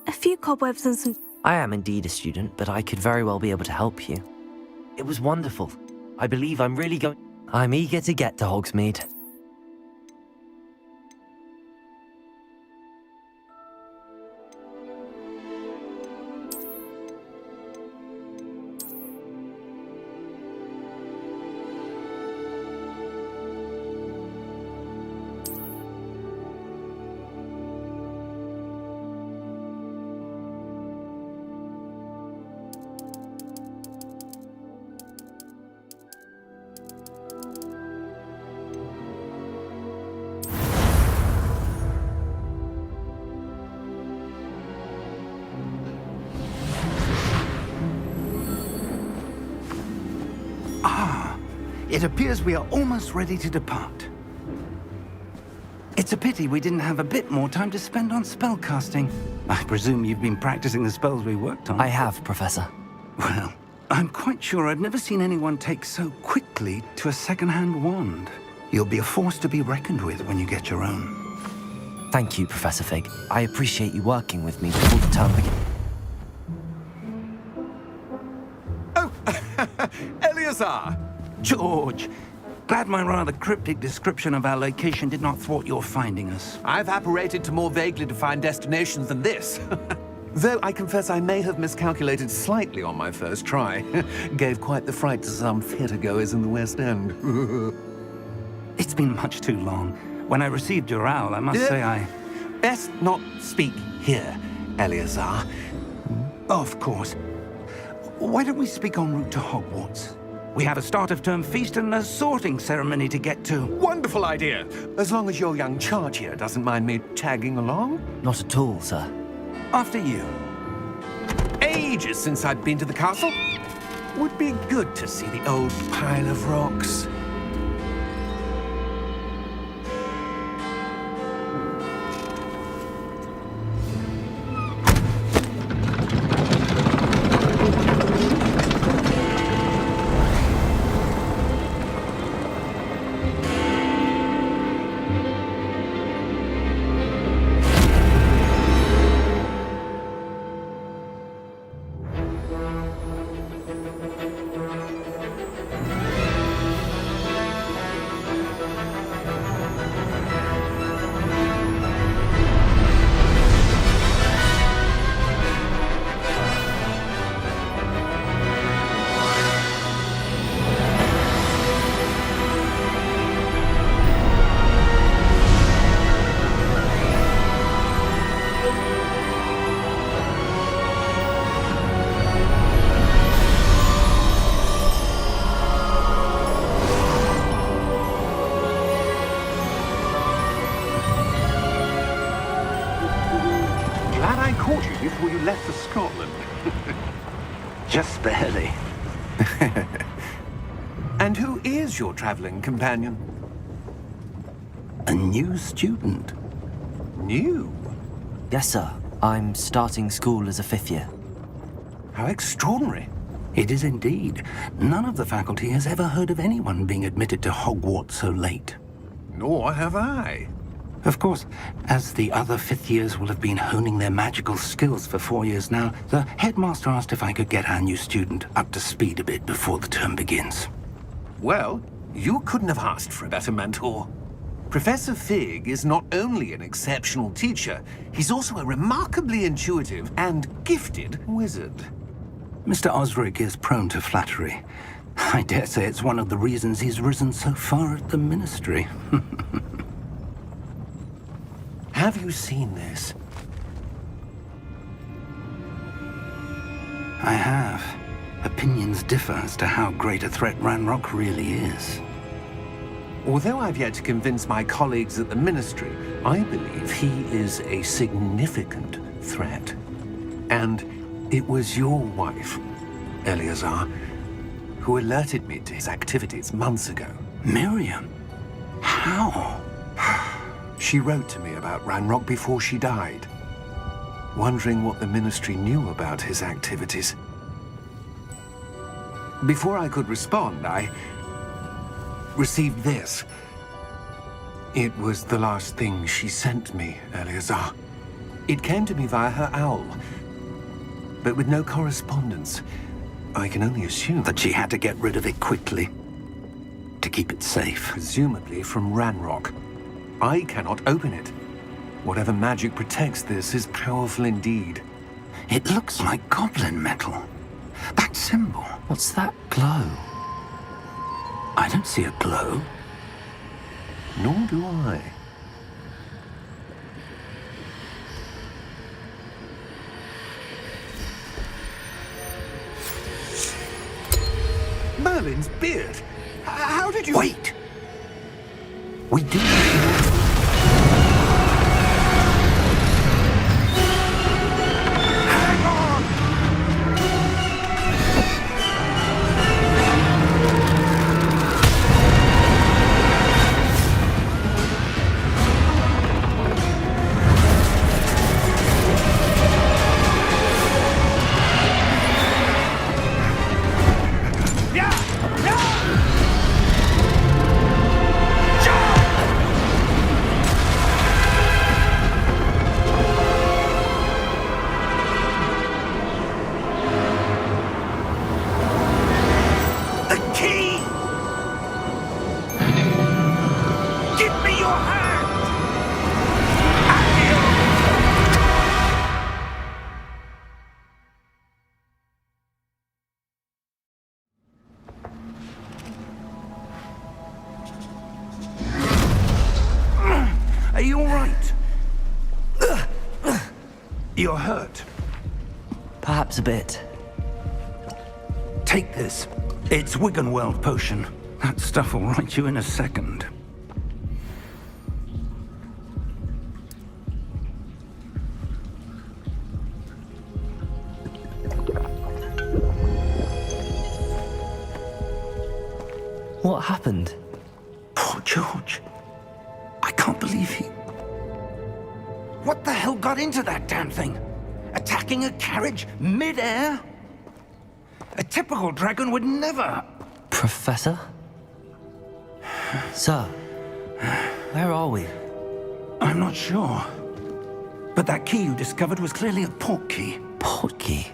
A few cobwebs and some... I am indeed a student, but I could very well be able to help you. It was wonderful. I believe I'm really going... I'm eager to get to Hogsmeade. It appears we are almost ready to depart. It's a pity we didn't have a bit more time to spend on spellcasting. I presume you've been practicing the spells we worked on. I have, Professor. Well, I'm quite sure I've never seen anyone take so quickly to a second-hand wand. You'll be a force to be reckoned with when you get your own. Thank you, Professor Fig. I appreciate you working with me before the term begins. Oh, Eleazar! George, glad my rather cryptic description of our location did not thwart your finding us. I've apparated to more vaguely defined destinations than this. Though I confess I may have miscalculated slightly on my first try. Gave quite the fright to some theatre-goers in the West End. It's been much too long. When I received your owl, I must say I... Best not speak here, Eleazar. Of course. Why don't we speak en route to Hogwarts? We have a start-of-term feast and a sorting ceremony to get to. Wonderful idea! As long as your young charge here doesn't mind me tagging along. Not at all, sir. After you. Ages since I'd been to the castle. Would be good to see the old pile of rocks. Before you left for Scotland. Just barely. And who is your traveling companion? A new student. New? Yes, sir. I'm starting school as a 5th year. How extraordinary. It is indeed. None of the faculty has ever heard of anyone being admitted to Hogwarts so late. Nor have I. Of course, as the other 5th years will have been honing their magical skills for 4 years now, the headmaster asked if I could get our new student up to speed a bit before the term begins. Well, you couldn't have asked for a better mentor. Professor Fig is not only an exceptional teacher, he's also a remarkably intuitive and gifted wizard. Mr. Osric is prone to flattery. I dare say it's one of the reasons he's risen so far at the ministry. Have you seen this? I have. Opinions differ as to how great a threat Ranrock really is. Although I've yet to convince my colleagues at the Ministry, I believe he is a significant threat. And it was your wife, Eleazar, who alerted me to his activities months ago. Miriam? How? She wrote to me about Ranrock before she died, wondering what the Ministry knew about his activities. Before I could respond, I received this. It was the last thing she sent me, Eleazar. It came to me via her owl, but with no correspondence. I can only assume That she had to get rid of it quickly to keep it safe. presumably from Ranrock. I cannot open it. Whatever magic protects this is powerful indeed. It looks like goblin metal. That symbol. What's that glow? I don't see a glow. Nor do I. Merlin's beard! How did you... Wait! We do. Hang on! The key! Give me your hand! Are you all right? You're hurt. Perhaps a bit. Take this. It's Wiggenweld potion. That stuff will right you in a second. What happened? Poor George. I can't believe he... What the hell got into that damn thing? Attacking a carriage mid-air? A typical dragon would never... Professor? Sir, where are we? I'm not sure. But that key you discovered was clearly a port key. Port key?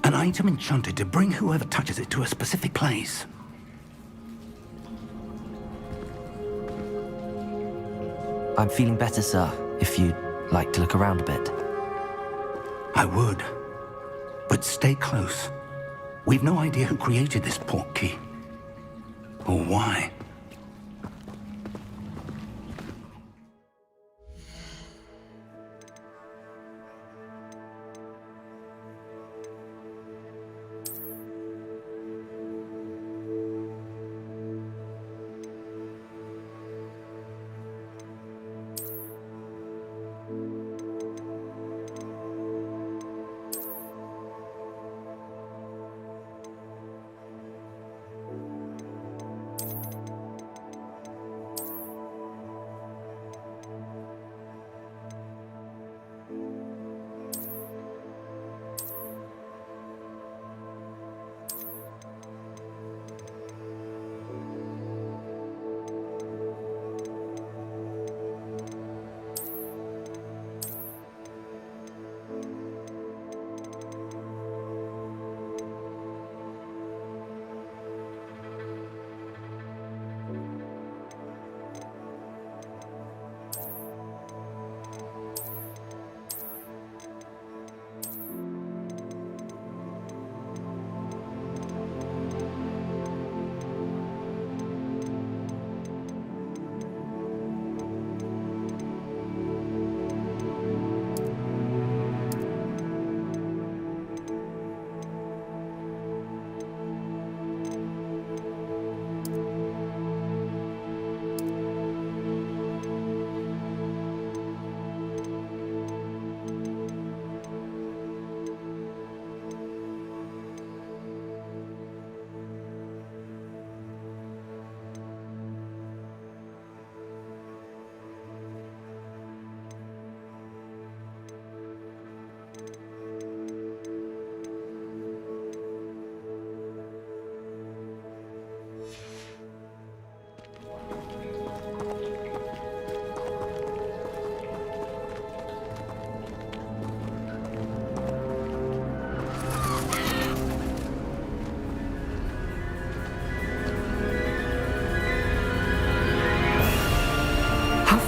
An item enchanted to bring whoever touches it to a specific place. I'm feeling better, sir, if you'd like to look around a bit. I would. But stay close. We've no idea who created this port key. Or why.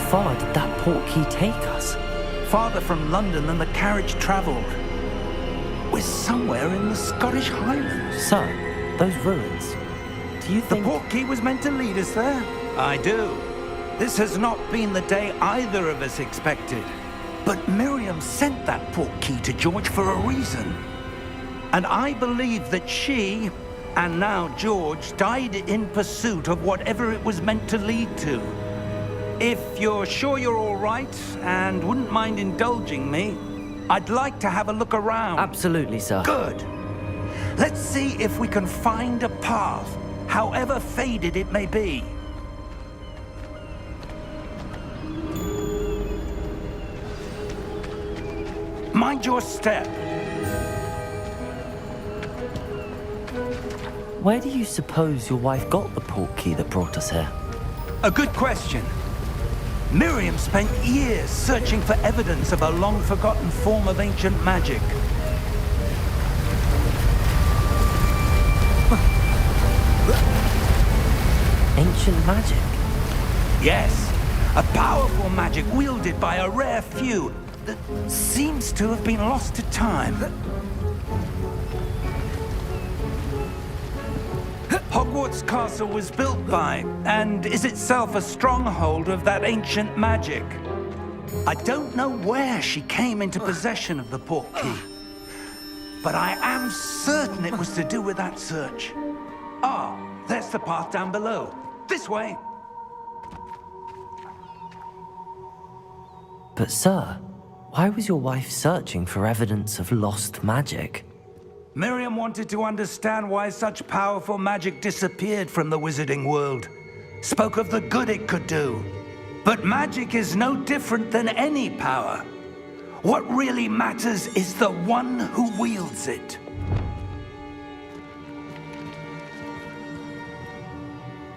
far did that portkey take us? Farther from London than the carriage travelled. We're somewhere in the Scottish Highlands. Sir, those ruins. Do you The think... portkey was meant to lead us there? I do. This has not been the day either of us expected. But Miriam sent that portkey to George for a reason. And I believe that she, and now George, died in pursuit of whatever it was meant to lead to. If you're sure you're all right and wouldn't mind indulging me, I'd like to have a look around. Absolutely, sir. Good. Let's see if we can find a path, however faded it may be. Mind your step. Where do you suppose your wife got the portkey that brought us here? A good question. Miriam spent years searching for evidence of a long-forgotten form of ancient magic. Ancient magic? Yes, a powerful magic wielded by a rare few that seems to have been lost to time. Hogwarts Castle was built by, and is itself a stronghold of that ancient magic. I don't know where she came into possession of the portkey, but I am certain it was to do with that search. Ah, there's the path down below. This way. But sir, why was your wife searching for evidence of lost magic? Miriam wanted to understand why such powerful magic disappeared from the wizarding world. Spoke of the good it could do. But magic is no different than any power. What really matters is the one who wields it.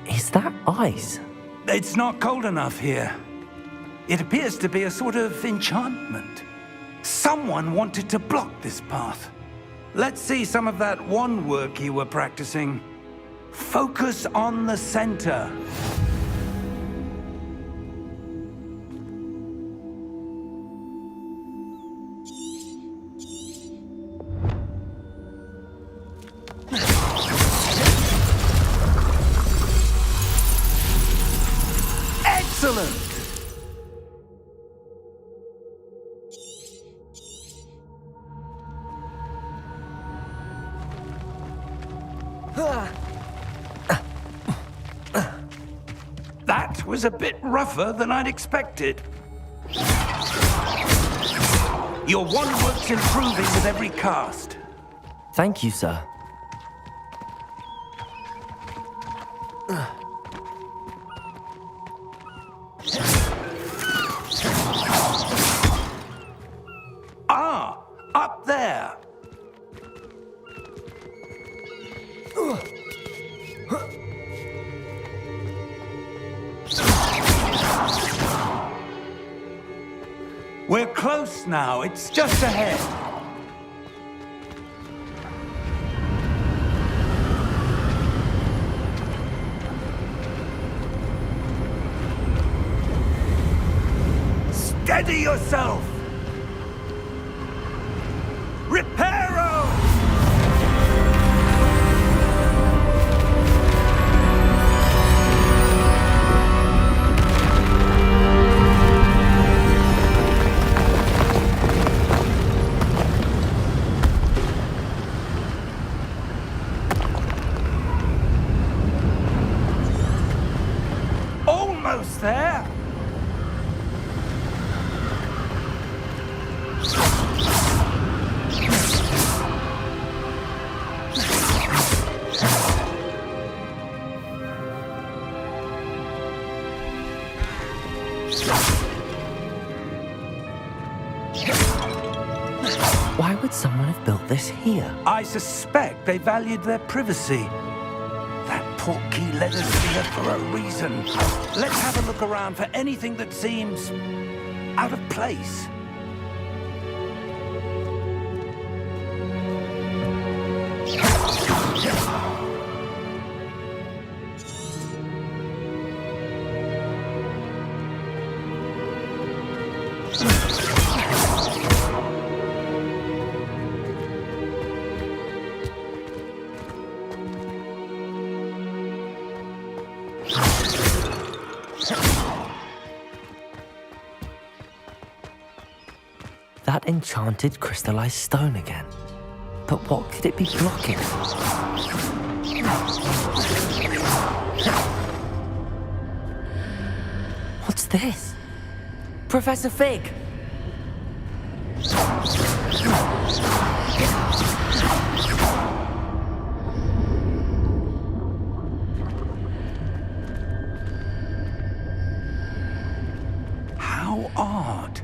Is that ice? It's not cold enough here. It appears to be a sort of enchantment. Someone wanted to block this path. Let's see some of that wand work you were practicing. Focus on the center. Excellent! That was a bit rougher than I'd expected. Your wand work's improving with every cast. Thank you, sir. Ah, up there. We're close now. It's just ahead. Steady yourself. Reparo! Almost there. Why would someone have built this here? I suspect they valued their privacy. That portkey led us here for a reason. Let's have a look around for anything that seems out of place. enchanted crystallized stone again. But what could it be blocking? What's this? Professor Fig! How odd.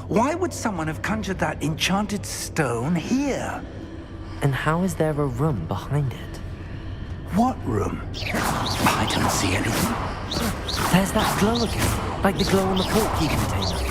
Why would someone have conjured that enchanted stone here? And how is there a room behind it? What room? I don't see anything. There's that glow again, like the glow on the portkey container.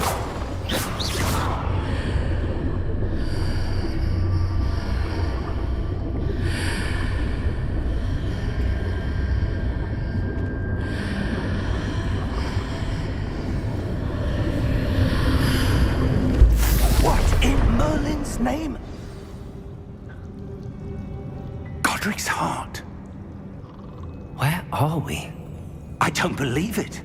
What in Merlin's name? Godric's heart. Where are we? I don't believe it.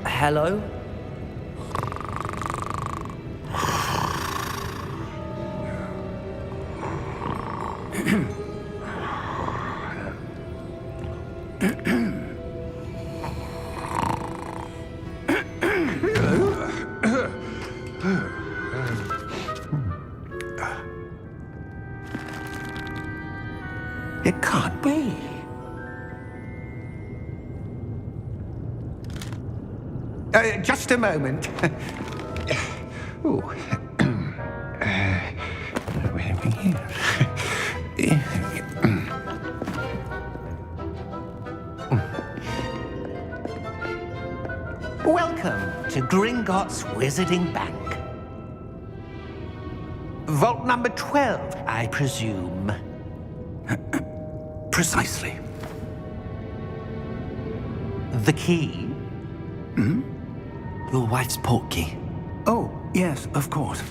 Hello? It can't be. Just a moment. Ooh. Where are we here? Welcome to Gringotts Wizarding Bank. Vault number 12, I presume. Precisely. The key? Your wife's portkey. Oh, yes, of course.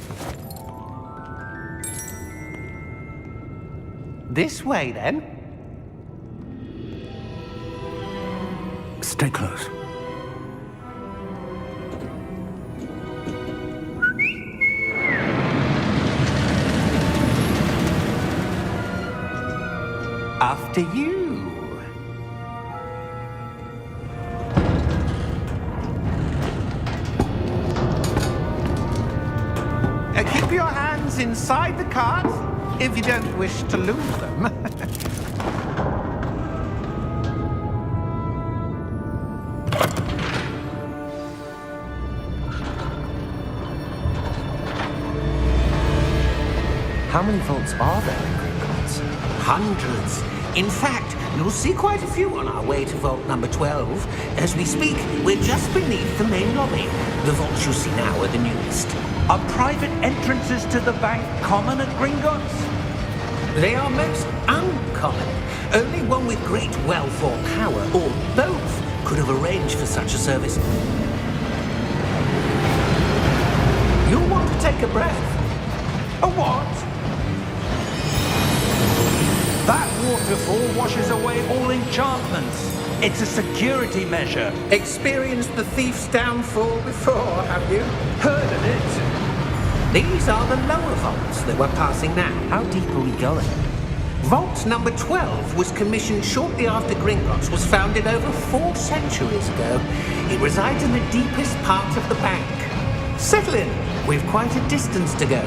This way, then. Stay close. After you. Keep your hands inside the cart if you don't wish to lose them. How many vaults are there in Gringotts? Hundreds. In fact, you'll see quite a few on our way to vault number 12. As we speak, we're just beneath the main lobby. The vaults you see now are the newest. Are private entrances to the bank common at Gringotts? They are most uncommon. Only one with great wealth or power, or both, could have arranged for such a service. You'll want to take a breath. A what? That waterfall washes away all enchantments. It's a security measure. Experienced the thief's downfall before, have you? Heard of it? These are the lower vaults that we're passing now. How deep are we going? Vault number 12 was commissioned shortly after Gringotts was founded over 4 centuries ago. It resides in the deepest part of the bank. Settle in. We've quite a distance to go.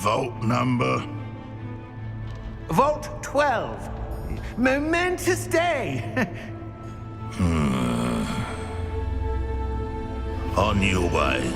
Vault number? Vault 12. Momentous day. On your way.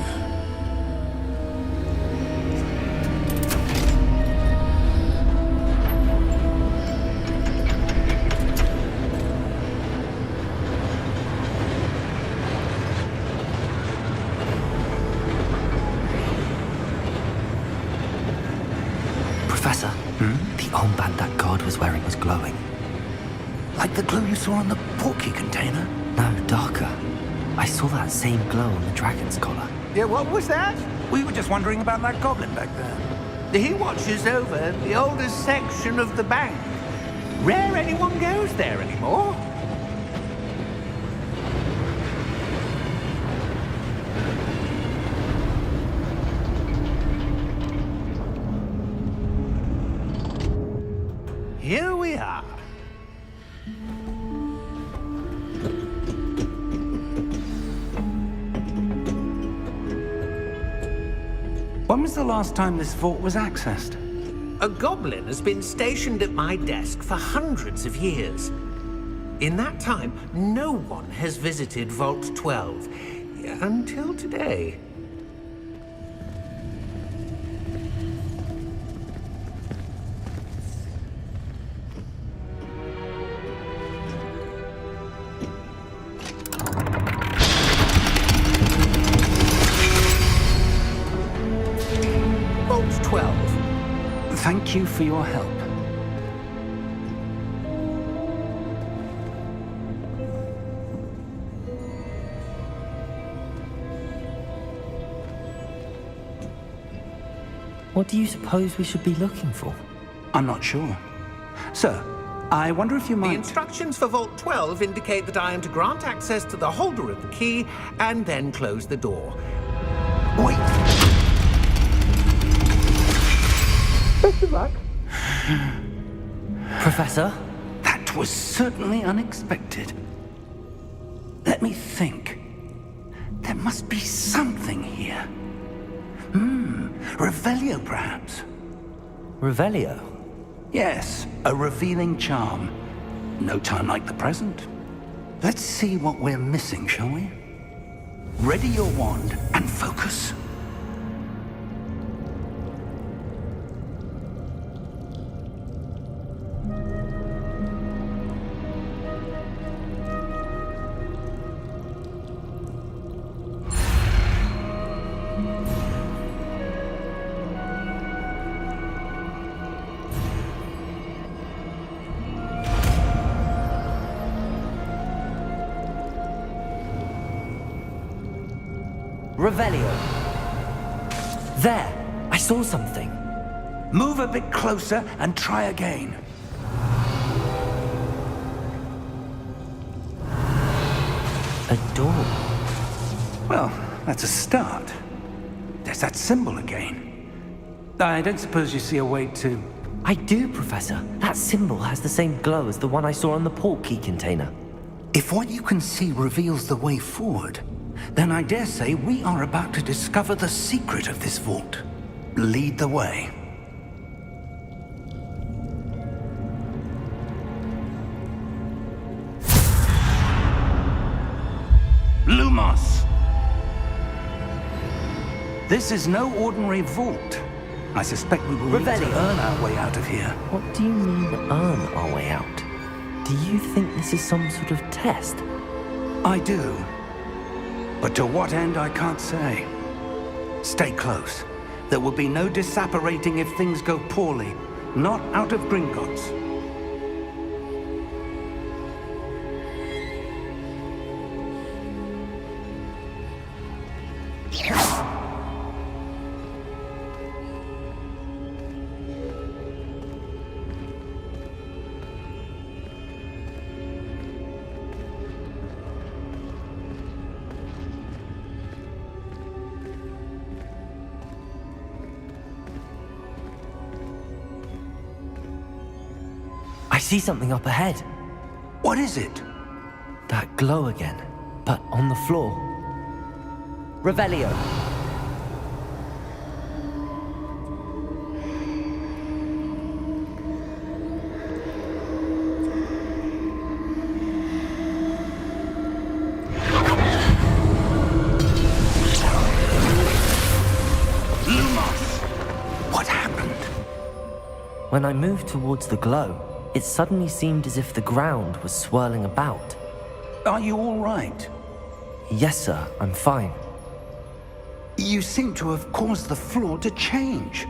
armband that guard was wearing was glowing. Like the glue you saw on the porky container? No, darker. I saw that same glow on the dragon's collar. Yeah, what was that? We were just wondering about that goblin back there. He watches over the oldest section of the bank. Rare anyone goes there anymore. Here we are. When was the last time this vault was accessed? A goblin has been stationed at my desk for hundreds of years. In that time, no one has visited Vault 12 until today. Vault 12. Thank you for your help. What do you suppose we should be looking for? I'm not sure. Sir, I wonder if you The might... instructions for Vault 12 indicate that I am to grant access to the holder of the key and then close the door. Wait! Best of luck. Professor? That was certainly unexpected. Let me think. There must be something here. Revelio, perhaps? Revelio? Yes, a revealing charm. No time like the present. Let's see what we're missing, shall we? Ready your wand and focus. Revelio. There! I saw something. Move a bit closer and try again. A door. Well, that's a start. There's that symbol again. I don't suppose you see a way to... I do, Professor. That symbol has the same glow as the one I saw on the port key container. If what you can see reveals the way forward, then I dare say we are about to discover the secret of this vault. Lead the way. Lumos! This is no ordinary vault. I suspect we will need to Revelio. earn our way out of here. What do you mean, earn our way out? Do you think this is some sort of test? I do. But to what end, I can't say. Stay close. There will be no disapparating if things go poorly. Not out of Gringotts. I see something up ahead. What is it? That glow again, but on the floor. Revelio. Lumos! What happened? When I moved towards the glow, it suddenly seemed as if the ground was swirling about. Are you all right? Yes, sir, I'm fine. You seem to have caused the floor to change.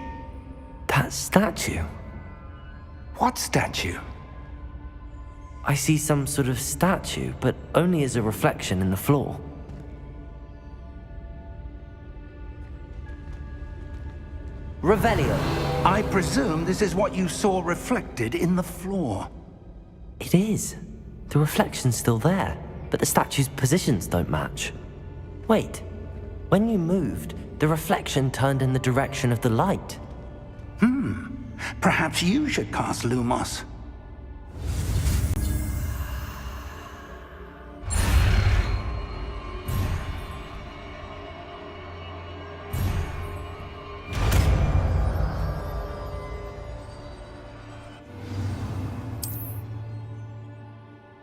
That statue? What statue? I see some sort of statue, but only as a reflection in the floor. Revelio. I presume this is what you saw reflected in the floor. It is. The reflection's still there, but the statue's positions don't match. Wait. When you moved, the reflection turned in the direction of the light. Perhaps you should cast Lumos.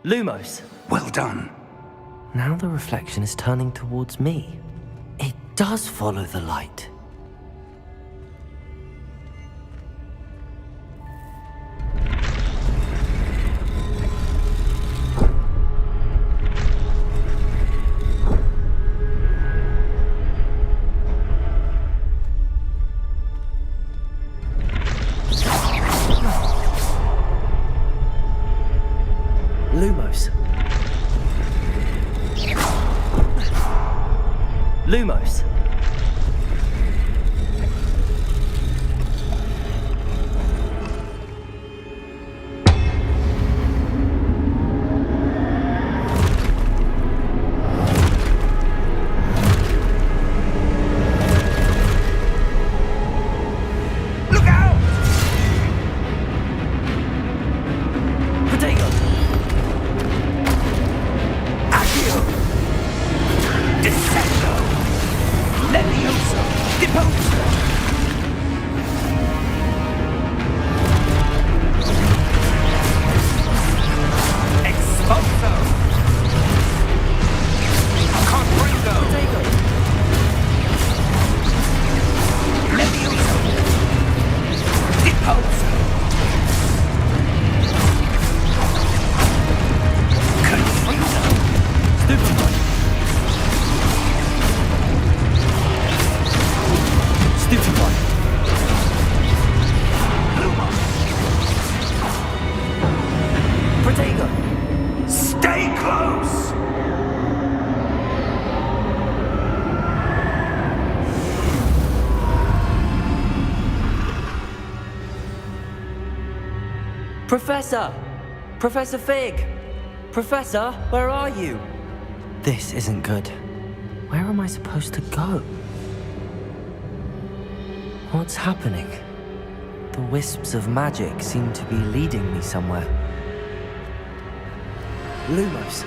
Lumos. Well done. Now the reflection is turning towards me. It does follow the light. Lumos. Lumos. Look out! Potato. Accio! Descendo! Levioso! Deposo! Exposo! Comprendo! Potato. Levioso! Deposo! Confringo! Stupid one. Stupid one. Lumos! Potato. Stay close! Professor! Professor Fig! Professor, where are you? This isn't good. Where am I supposed to go? What's happening? The wisps of magic seem to be leading me somewhere. Lumos.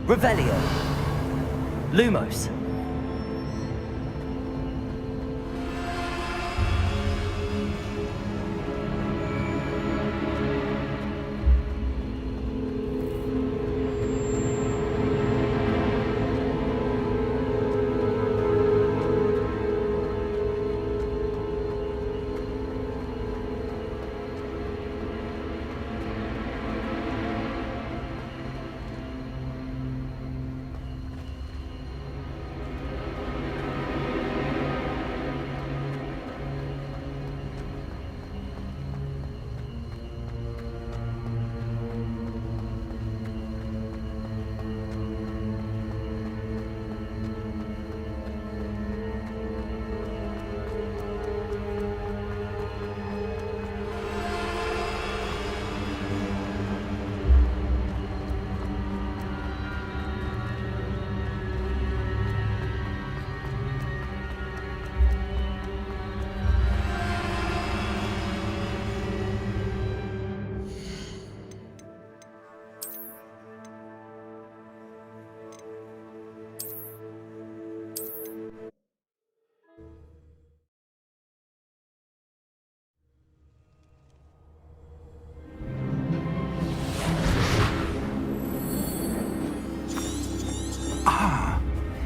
Revelio. Lumos.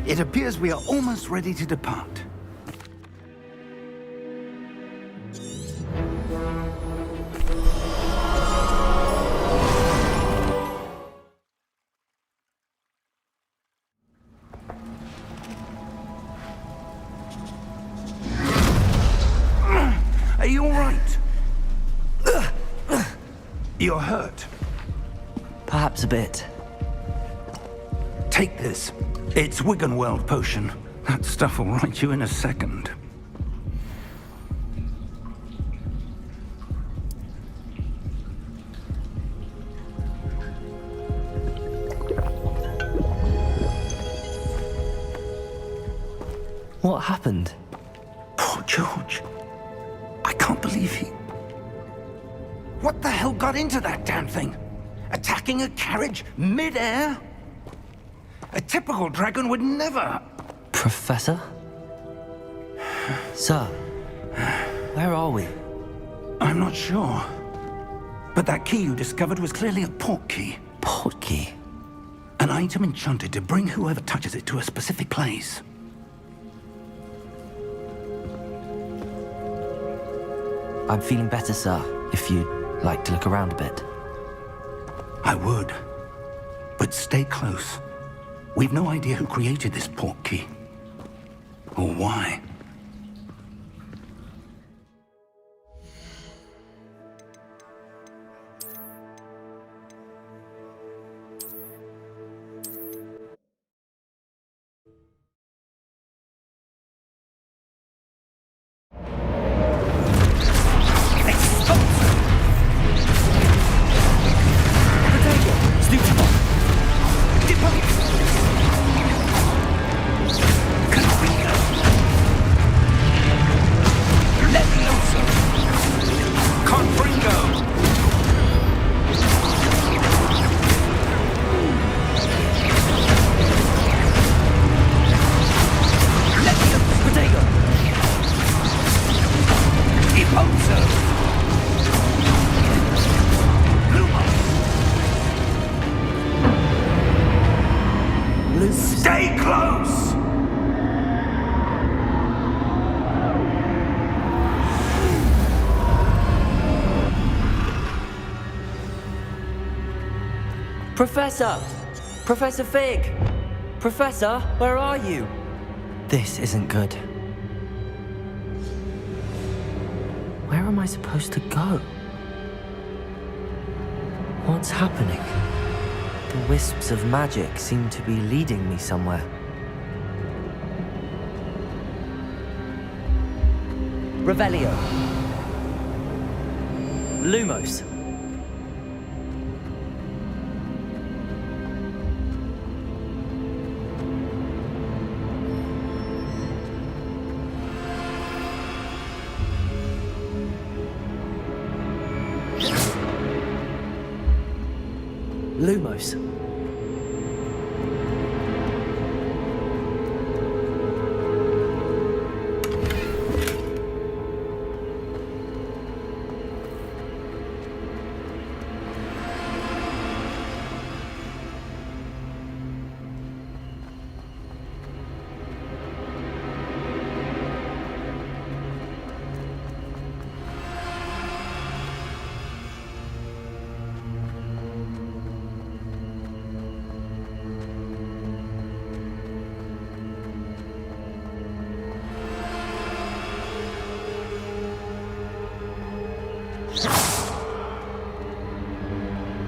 It appears we are almost ready to depart. You're hurt. Perhaps a bit. Take this. It's Wiggenweld potion. That stuff will right you in a second. What happened? Poor George. I can't believe he... What the hell got into that damn thing? Attacking a carriage mid-air? A typical dragon would never... Professor? Sir, where are we? I'm not sure. But that key you discovered was clearly a port key. Port key? An item enchanted to bring whoever touches it to a specific place. I'm feeling better, sir, if you'd like to look around a bit. I would. But stay close. We've no idea who created this port key. Or why. Stay close! Professor! Professor Fig! Professor, where are you? This isn't good. Where am I supposed to go? What's happening? The wisps of magic seem to be leading me somewhere. Revelio. Lumos. Lumos.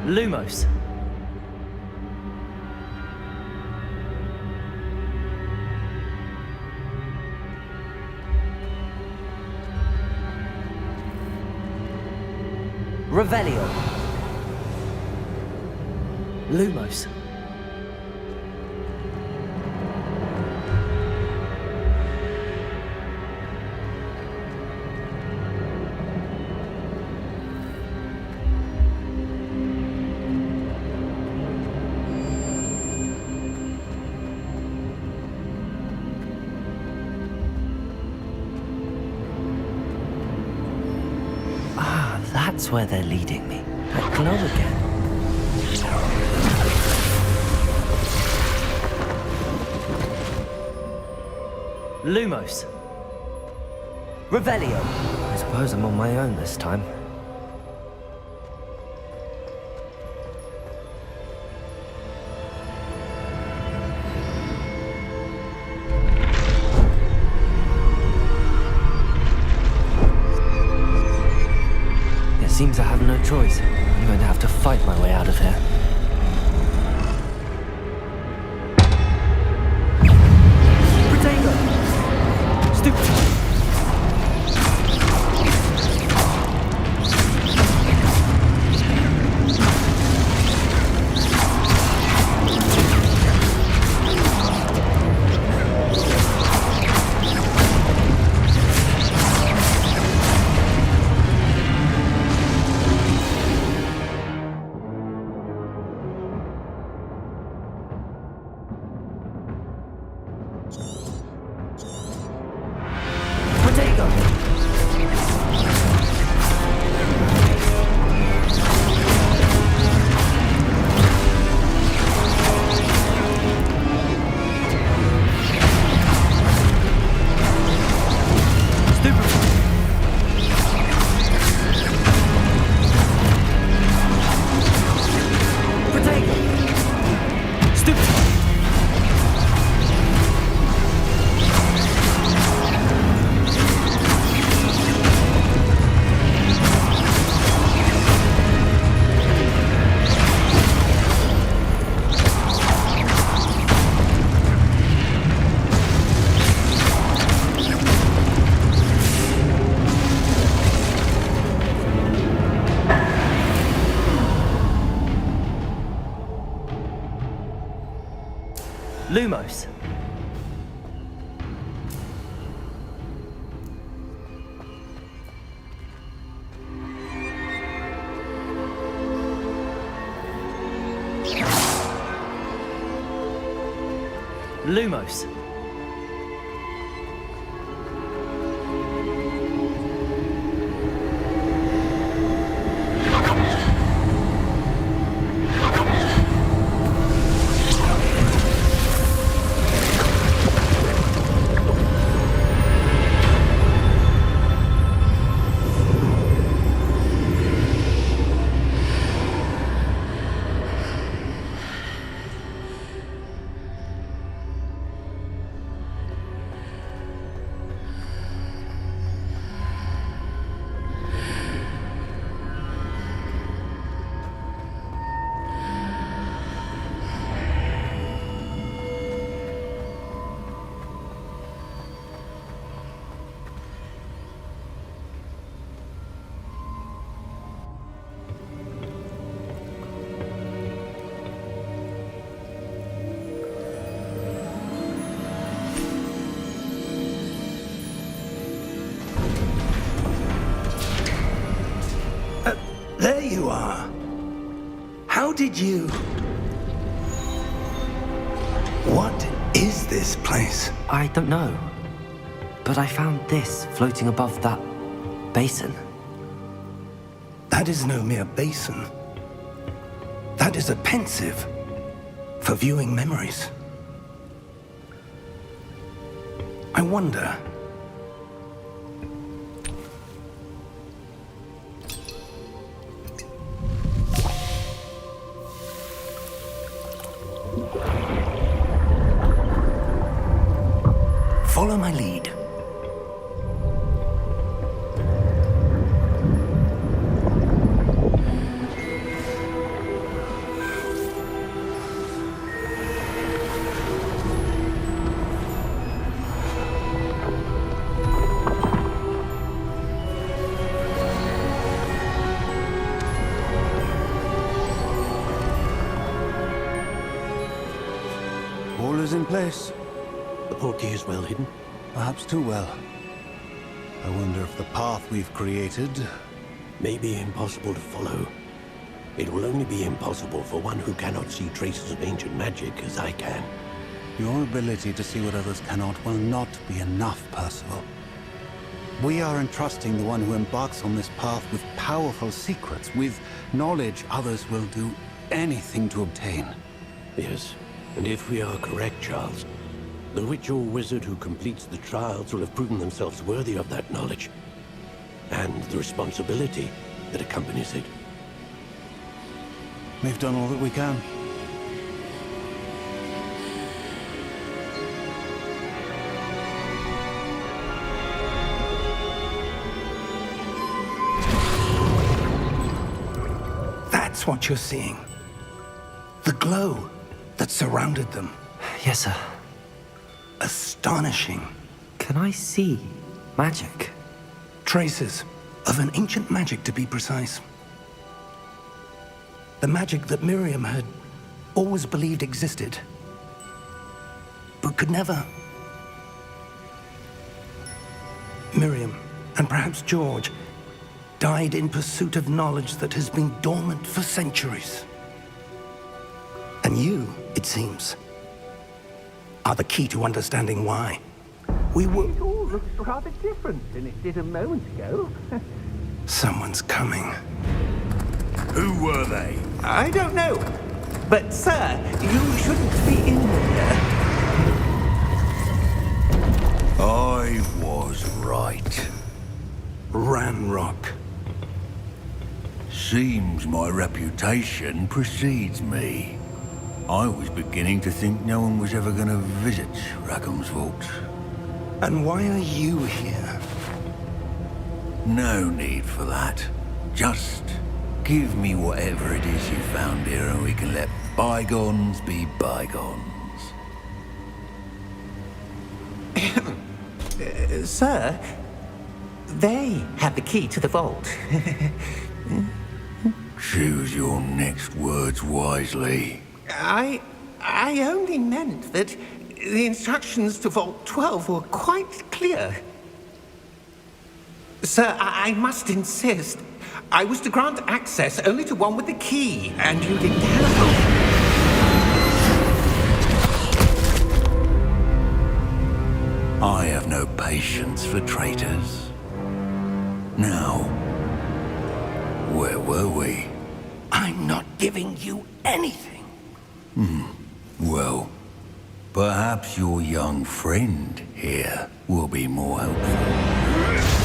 Lumos. Revelio. Lumos. That's where they're leading me. That glow again. Lumos. Revelio. I suppose I'm on my own this time. Seems I have no choice. I'm going to have to fight my way out of here. Potato! Stupid! Lumos. Lumos. There you are. How did you... What is this place? I don't know. But I found this floating above that basin. That is no mere basin. That is a pensive for viewing memories. I wonder... Follow my lead. All is in place. The portkey is well hidden. Perhaps too well. I wonder if the path we've created... May be impossible to follow. It will only be impossible for one who cannot see traces of ancient magic as I can. Your ability to see what others cannot will not be enough, Percival. We are entrusting the one who embarks on this path with powerful secrets, with knowledge others will do anything to obtain. Yes, and if we are correct, Charles, the witch or wizard who completes the trials will have proven themselves worthy of that knowledge, and the responsibility that accompanies it. We've done all that we can. That's what you're seeing. The glow that surrounded them. Yes, sir. Astonishing. Can I see magic? Traces of an ancient magic, to be precise. The magic that Miriam had always believed existed, but could never. Miriam, and perhaps George, died in pursuit of knowledge that has been dormant for centuries. And you, it seems, are the key to understanding why. We were... It all looks rather different than it did a moment ago. Someone's coming. Who were they? I don't know. But, sir, you shouldn't be in here. I was right. Ranrock. Seems my reputation precedes me. I was beginning to think no one was ever going to visit Rackham's vault. And why are you here? No need for that. Just give me whatever it is you found here and we can let bygones be bygones. Sir, they have the key to the vault. Choose your next words wisely. I only meant that the instructions to Vault 12 were quite clear. Sir, I must insist. I was to grant access only to one with the key, and you didn't have. I have no patience for traitors. Now, where were we? I'm not giving you anything. Well, perhaps your young friend here will be more helpful.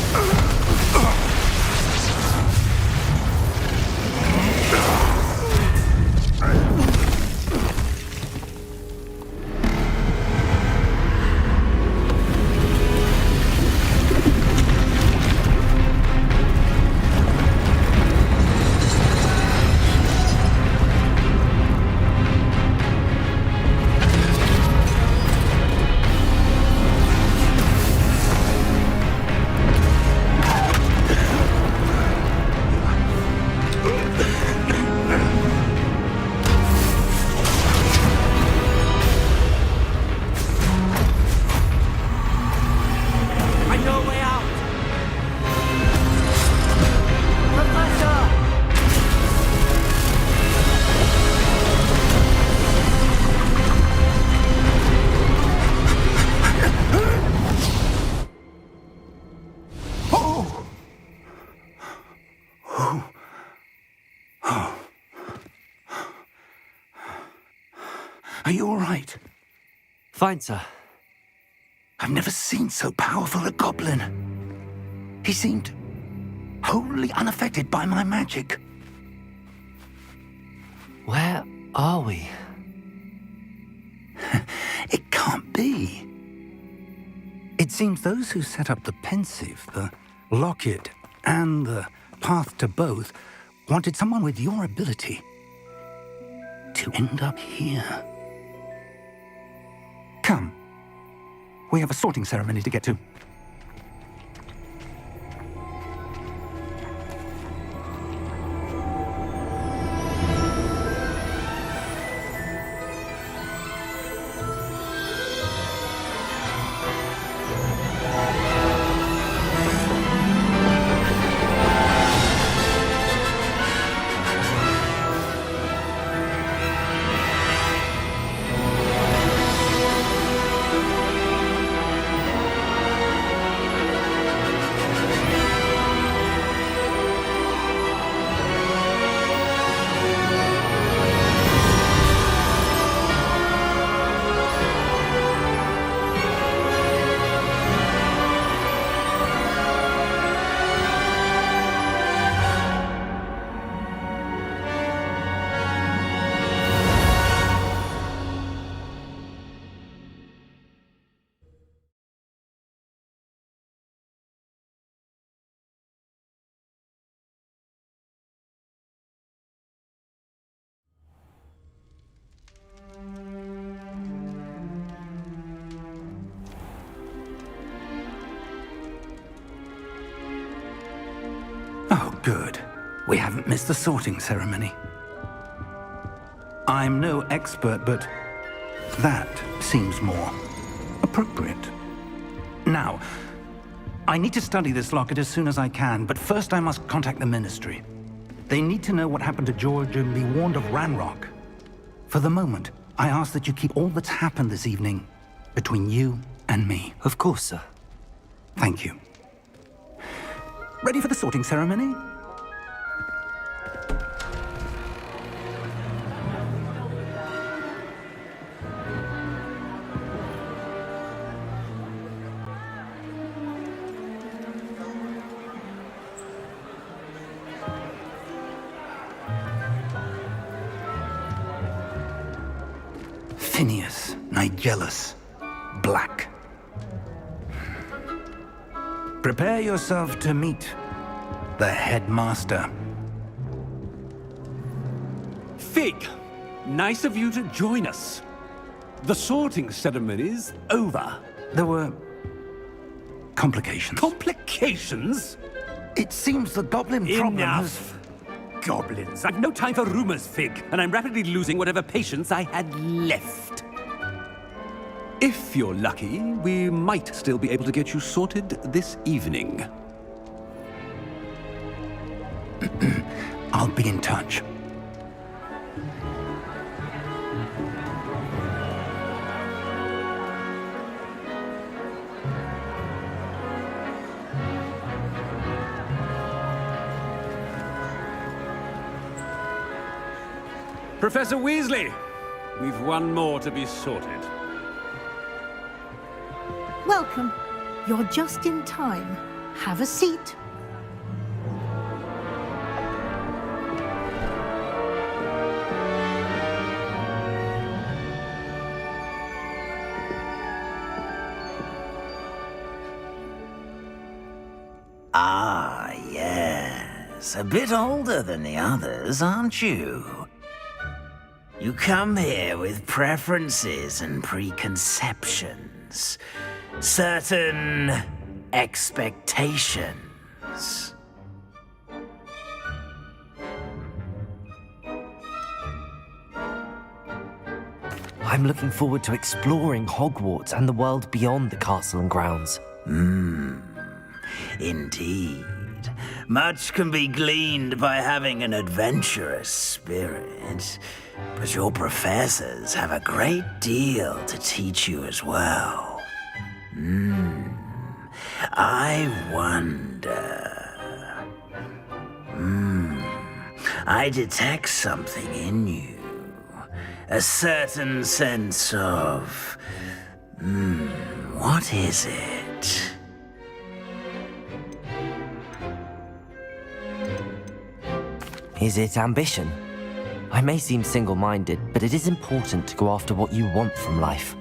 Are you all right? Fine, sir. I've never seen so powerful a goblin. He seemed wholly unaffected by my magic. Where are we? It can't be. It seems those who set up the pensive, the locket, and the path to both wanted someone with your ability to end up here. Come. We have a sorting ceremony to get to. Good. We haven't missed the sorting ceremony. I'm no expert, but that seems more appropriate. Now, I need to study this locket as soon as I can, but first I must contact the Ministry. They need to know what happened to George and be warned of Ranrock. For the moment, I ask that you keep all that's happened this evening between you and me. Of course, sir. Thank you. Ready for the sorting ceremony? Phineas, Nigellus, Black. Prepare yourself to meet the headmaster. Fig, nice of you to join us. The sorting ceremony's over. There were complications. Complications? It seems the goblin problem has... Enough! Goblins. I've no time for rumors, Fig, and I'm rapidly losing whatever patience I had left. If you're lucky, we might still be able to get you sorted this evening. I'll be in touch. Professor Weasley, we've one more to be sorted. Welcome. You're just in time. Have a seat. Ah, yes. A bit older than the others, aren't you? You come here with preferences and preconceptions. Certain expectations. I'm looking forward to exploring Hogwarts and the world beyond the castle and grounds. Indeed. Much can be gleaned by having an adventurous spirit, but your professors have a great deal to teach you as well. I wonder... I detect something in you. A certain sense of... what is it? Is it ambition? I may seem single-minded, but it is important to go after what you want from life.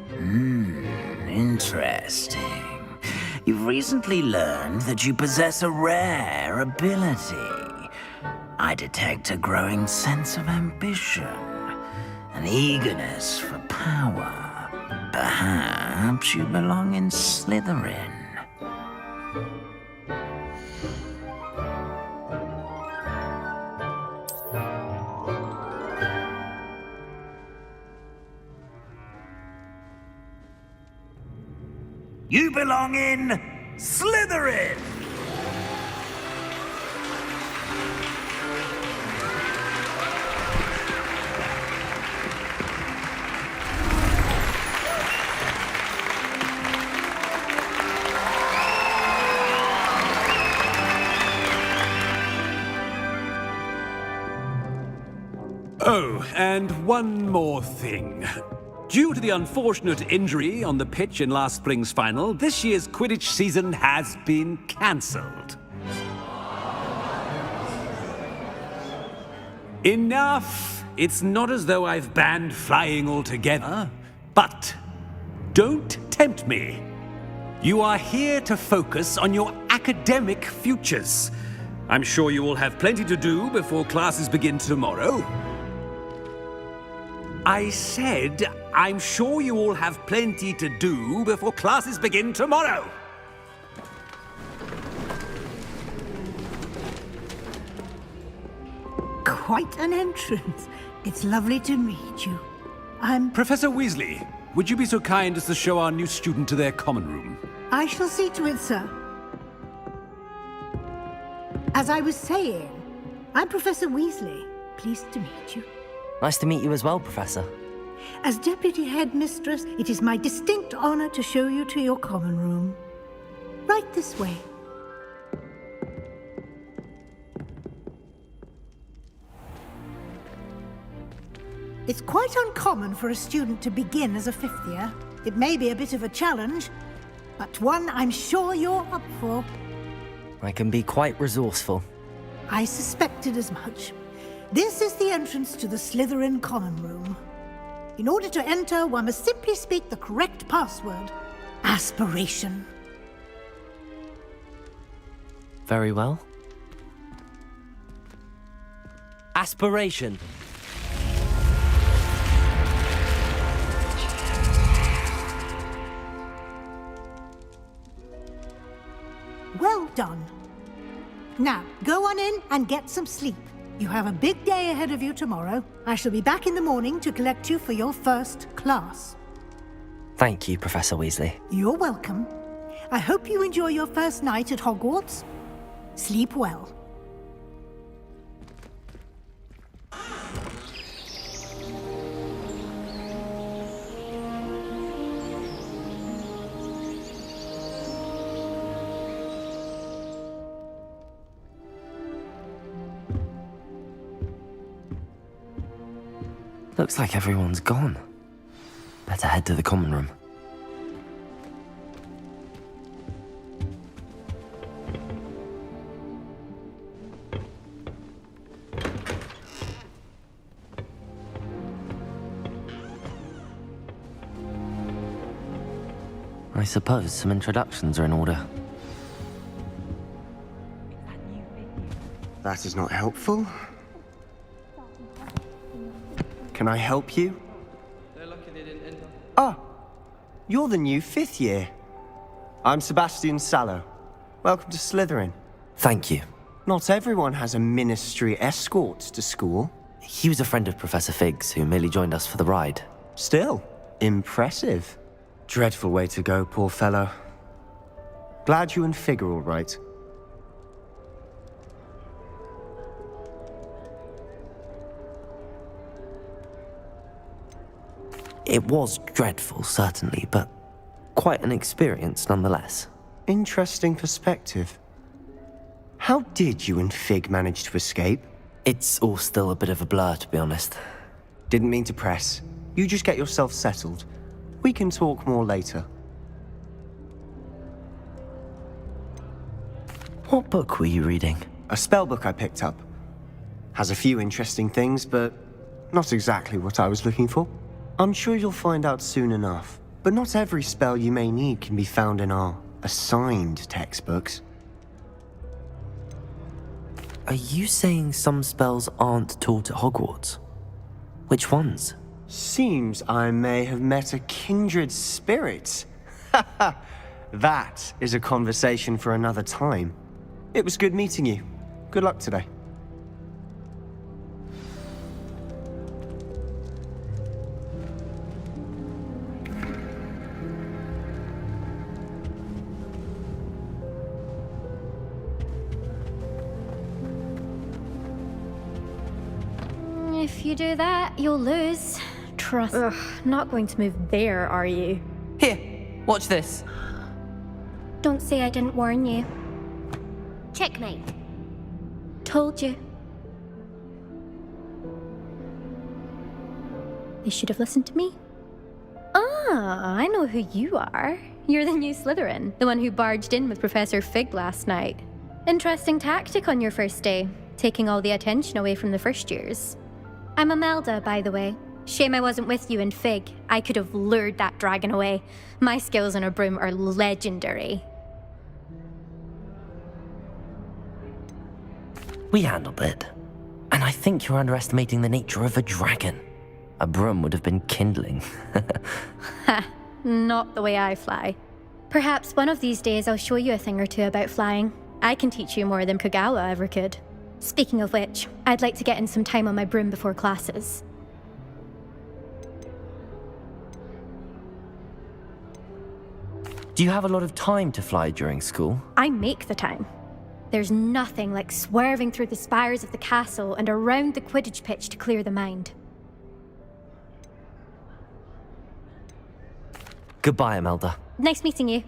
Interesting. You've recently learned that you possess a rare ability. I detect a growing sense of ambition, an eagerness for power. Perhaps you belong in Slytherin. You belong in Slytherin! Oh, and one more thing. Due to the unfortunate injury on the pitch in last spring's final, this year's Quidditch season has been cancelled. Enough! It's not as though I've banned flying altogether, but don't tempt me. You are here to focus on your academic futures. I'm sure you will have plenty to do before classes begin tomorrow. I said, I'm sure you all have plenty to do before classes begin tomorrow. quite an entrance. It's lovely to meet you. I'm... Professor Weasley, would you be so kind as to show our new student to their common room? I shall see to it, sir. As I was saying, I'm Professor Weasley. Pleased to meet you. Nice to meet you as well, Professor. As Deputy Headmistress, it is my distinct honor to show you to your common room. Right this way. It's quite uncommon for a student to begin as a fifth year. It may be a bit of a challenge, but one I'm sure you're up for. I can be quite resourceful. I suspected as much. This is the entrance to the Slytherin common room. In order to enter, one must simply speak the correct password. Aspiration. Very well. Aspiration. Well done. Now, go on in and get some sleep. You have a big day ahead of you tomorrow. I shall be back in the morning to collect you for your first class. Thank you, Professor Weasley. You're welcome. I hope you enjoy your first night at Hogwarts. Sleep well. Looks like everyone's gone. Better head to the common room. I suppose some introductions are in order. That is not helpful. Can I help you? Ah, you're the new fifth year. I'm Sebastian Sallow. Welcome to Slytherin. Thank you. Not everyone has a ministry escort to school. He was a friend of Professor Fig's who merely joined us for the ride. Still, impressive. Dreadful way to go, poor fellow. Glad you and Fig are all right. It was dreadful, certainly, but quite an experience nonetheless. Interesting perspective. How did you and Fig manage to escape? It's all still a bit of a blur, to be honest. Didn't mean to press. You just get yourself settled. We can talk more later. What book were you reading? A spell book I picked up. Has a few interesting things, but not exactly what I was looking for. I'm sure you'll find out soon enough. But not every spell you may need can be found in our assigned textbooks. Are you saying some spells aren't taught at Hogwarts? Which ones? Seems I may have met a kindred spirit. That is a conversation for another time. It was good meeting you. Good luck today. If you do that, you'll lose. Trust. Ugh, not going to move there, are you? Here, watch this. Don't say I didn't warn you. Checkmate. Told you. You should have listened to me. Ah, I know who you are. You're the new Slytherin, the one who barged in with Professor Fig last night. Interesting tactic on your first day, taking all the attention away from the first years. I'm Imelda, by the way. Shame I wasn't with you in Fig. I could have lured that dragon away. My skills on a broom are legendary. We handled it. And I think you're underestimating the nature of a dragon. A broom would have been kindling. Ha, not the way I fly. Perhaps one of these days I'll show you a thing or two about flying. I can teach you more than Kogawa ever could. Speaking of which, I'd like to get in some time on my broom before classes. Do you have a lot of time to fly during school? I make the time. There's nothing like swerving through the spires of the castle and around the Quidditch pitch to clear the mind. Goodbye, Imelda. Nice meeting you.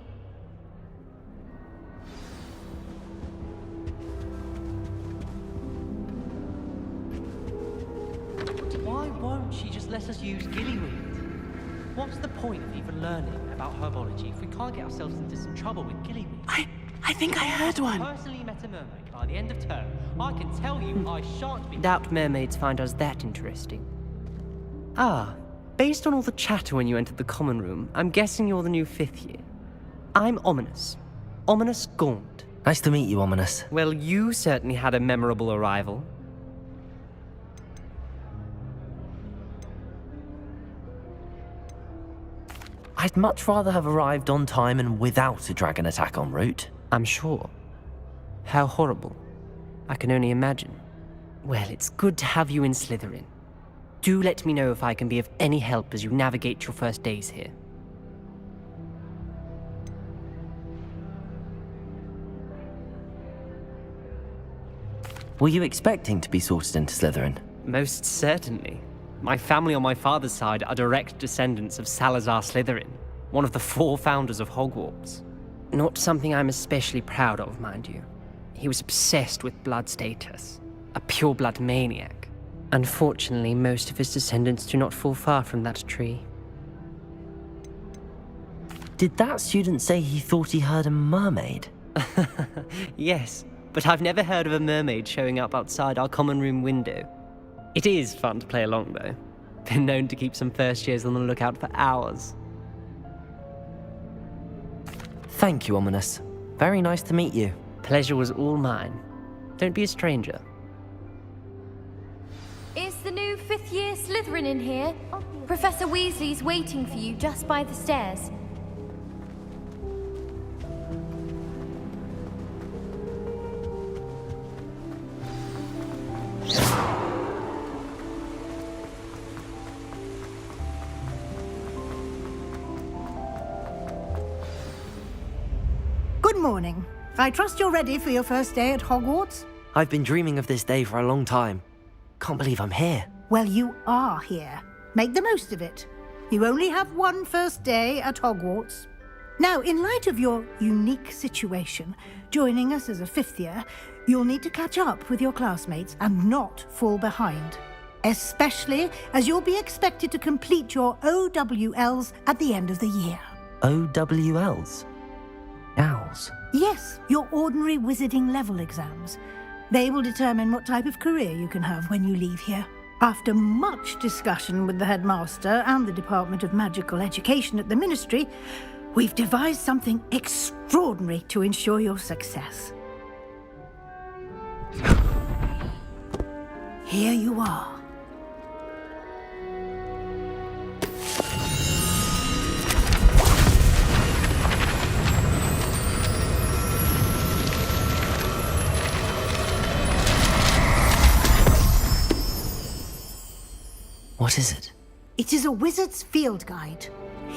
Why won't she just let us use Gillyweed? What's the point of even learning about herbology if we can't get ourselves into some trouble with Gillyweed? I think I heard one. If I personally met a mermaid by the end of term, I can tell you I shan't be... Doubt mermaids find us that interesting. Ah, based on all the chatter when you entered the common room, I'm guessing you're the new 5th year. I'm Ominous. Ominous Gaunt. Nice to meet you, Ominous. Well, you certainly had a memorable arrival. I'd much rather have arrived on time and without a dragon attack en route. I'm sure. How horrible. I can only imagine. Well, it's good to have you in Slytherin. Do let me know if I can be of any help as you navigate your first days here. Were you expecting to be sorted into Slytherin? Most certainly. My family on my father's side are direct descendants of Salazar Slytherin, one of the 4 founders of Hogwarts. Not something I'm especially proud of, mind you. He was obsessed with blood status, a pure-blood maniac. Unfortunately, most of his descendants do not fall far from that tree. Did that student say he thought he heard a mermaid? Yes, but I've never heard of a mermaid showing up outside our common room window. It is fun to play along, though. Been known to keep some first years on the lookout for hours. Thank you, Ominous. Very nice to meet you. Pleasure was all mine. Don't be a stranger. Is the new 5th year Slytherin in here? Professor Weasley's waiting for you just by the stairs. Good morning. I trust you're ready for your first day at Hogwarts? I've been dreaming of this day for a long time. Can't believe I'm here. Well, you are here. Make the most of it. You only have one first day at Hogwarts. Now, in light of your unique situation, joining us as a 5th year, you'll need to catch up with your classmates and not fall behind. Especially as you'll be expected to complete your OWLs at the end of the year. OWLs? Owls? Yes, your ordinary wizarding level exams. They will determine what type of career you can have when you leave here. After much discussion with the headmaster and the Department of Magical Education at the Ministry, we've devised something extraordinary to ensure your success. Here you are. What is it? It is a wizard's field guide.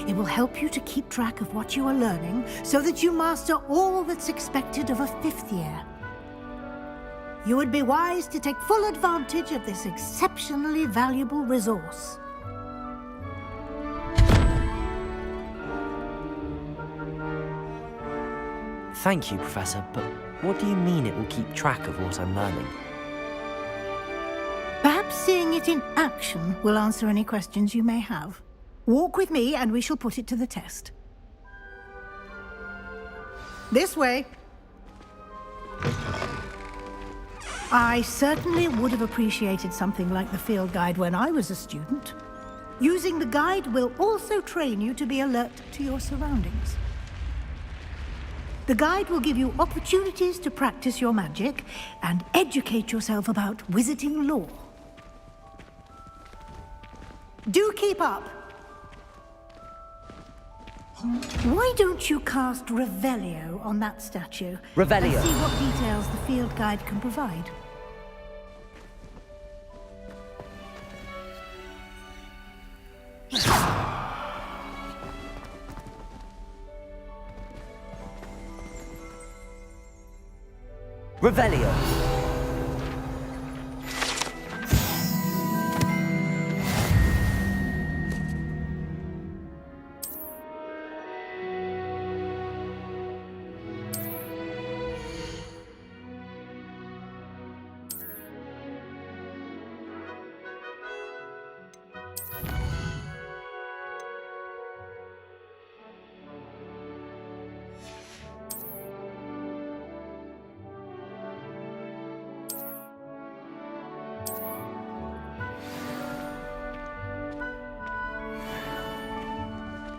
It will help you to keep track of what you are learning so that you master all that's expected of a 5th year. You would be wise to take full advantage of this exceptionally valuable resource. Thank you, Professor, but what do you mean it will keep track of what I'm learning? Perhaps seeing it in action will answer any questions you may have. Walk with me and we shall put it to the test. This way. I certainly would have appreciated something like the field guide when I was a student. Using the guide will also train you to be alert to your surroundings. The guide will give you opportunities to practice your magic and educate yourself about wizarding lore. Do keep up. Why don't you cast Revelio on that statue? Revelio. And see what details the field guide can provide. Revelio.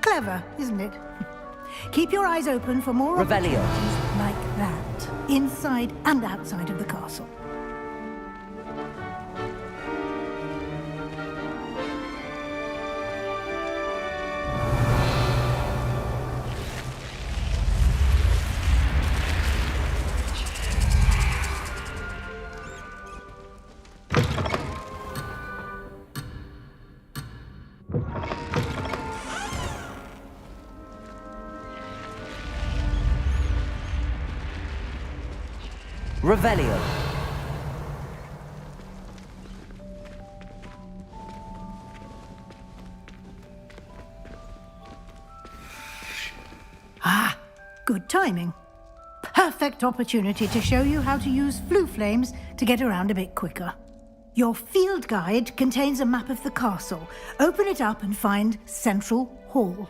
Clever, isn't it? Keep your eyes open for more Revelio. opportunities like that, inside and outside of the castle. Revelio. Ah, good timing. Perfect opportunity to show you how to use flue flames to get around a bit quicker. Your field guide contains a map of the castle. Open it up and find Central Hall.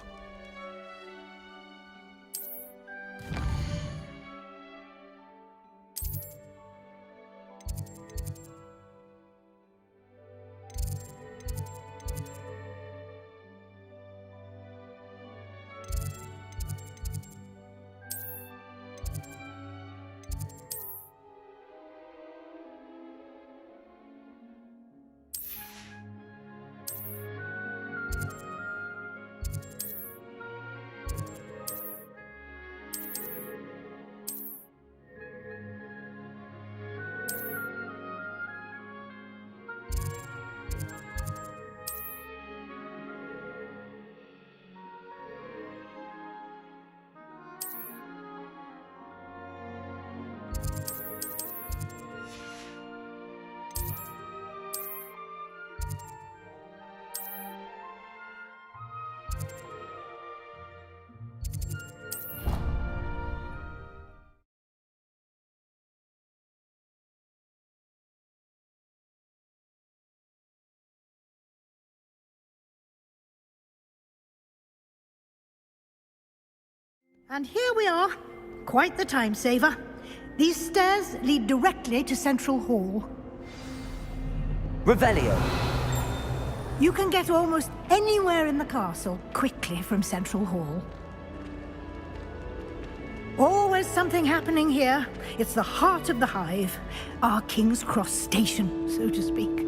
And here we are. Quite the time saver. These stairs lead directly to Central Hall. Revelio. You can get almost anywhere in the castle quickly from Central Hall. Always something happening here. It's the heart of the hive. Our King's Cross station, so to speak.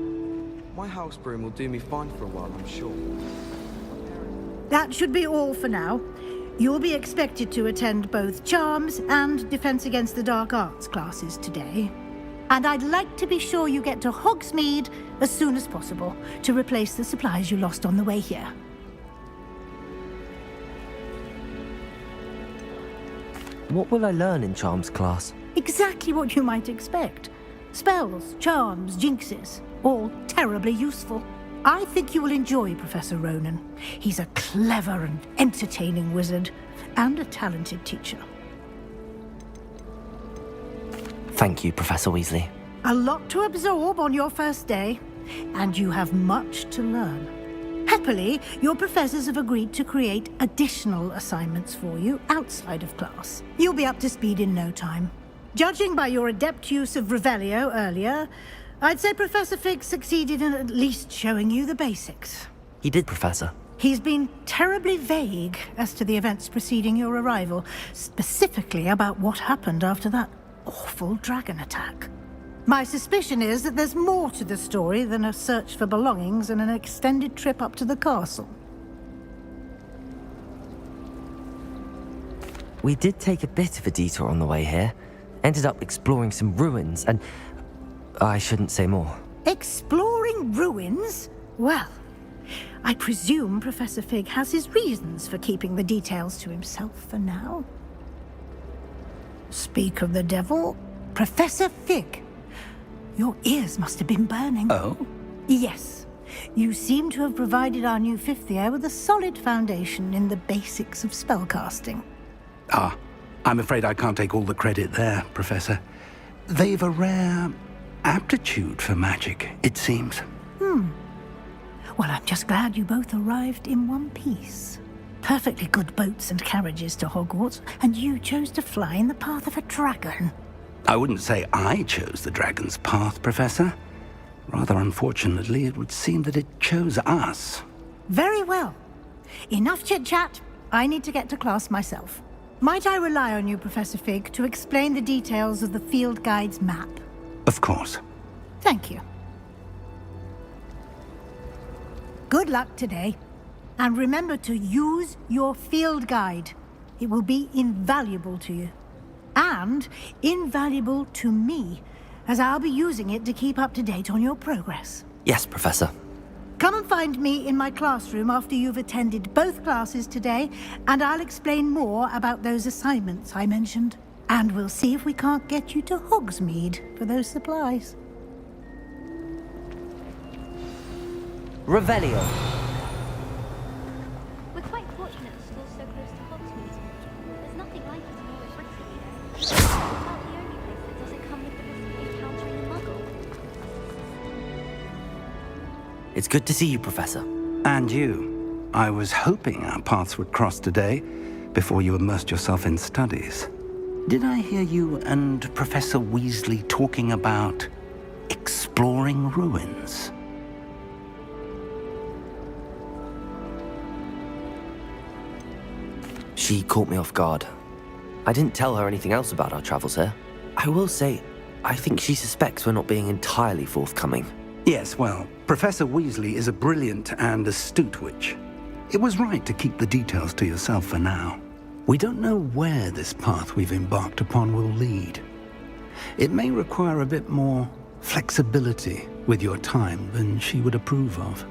My house broom will do me fine for a while, I'm sure. That should be all for now. You'll be expected to attend both Charms and Defense Against the Dark Arts classes today. And I'd like to be sure you get to Hogsmeade as soon as possible to replace the supplies you lost on the way here. What will I learn in Charms class? Exactly what you might expect. Spells, charms, jinxes, all terribly useful. I think you will enjoy Professor Ronan. He's a clever and entertaining wizard, and a talented teacher. Thank you, Professor Weasley. A lot to absorb on your first day, and you have much to learn. Happily, your professors have agreed to create additional assignments for you outside of class. You'll be up to speed in no time. Judging by your adept use of Revelio earlier, I'd say Professor Fig succeeded in at least showing you the basics. He did, Professor. He's been terribly vague as to the events preceding your arrival, specifically about what happened after that awful dragon attack. My suspicion is that there's more to the story than a search for belongings and an extended trip up to the castle. We did take a bit of a detour on the way here. Ended up exploring some ruins and... I shouldn't say more. Exploring ruins? Well, I presume Professor Fig has his reasons for keeping the details to himself for now. Speak of the devil, Professor Fig. Your ears must have been burning. Oh? Yes. You seem to have provided our new fifth year with a solid foundation in the basics of spellcasting. Ah, I'm afraid I can't take all the credit there, Professor. They've a rare aptitude for magic, it seems. Well, I'm just glad you both arrived in one piece. Perfectly good boats and carriages to Hogwarts, and you chose to fly in the path of a dragon. I wouldn't say I chose the dragon's path, Professor. Rather unfortunately, it would seem that it chose us. Very well. Enough chit-chat. I need to get to class myself. Might I rely on you, Professor Fig, to explain the details of the field guide's map? Of course. Thank you. Good luck today. And remember to use your field guide. It will be invaluable to you. And invaluable to me, as I'll be using it to keep up to date on your progress. Yes, Professor. Come and find me in my classroom after you've attended both classes today, and I'll explain more about those assignments I mentioned. And we'll see if we can't get you to Hogsmeade for those supplies. Revelio. We're quite fortunate the school's so close to Hogsmeade. There's nothing like it in all of Britain, you know. It's about the only place that doesn't come with the risk of encountering a muggle. It's good to see you, Professor. And you. I was hoping our paths would cross today, before you immersed yourself in studies. Did I hear you and Professor Weasley talking about exploring ruins? She caught me off guard. I didn't tell her anything else about our travels here. I will say, I think she suspects we're not being entirely forthcoming. Yes, well, Professor Weasley is a brilliant and astute witch. It was right to keep the details to yourself for now. We don't know where this path we've embarked upon will lead. It may require a bit more flexibility with your time than she would approve of.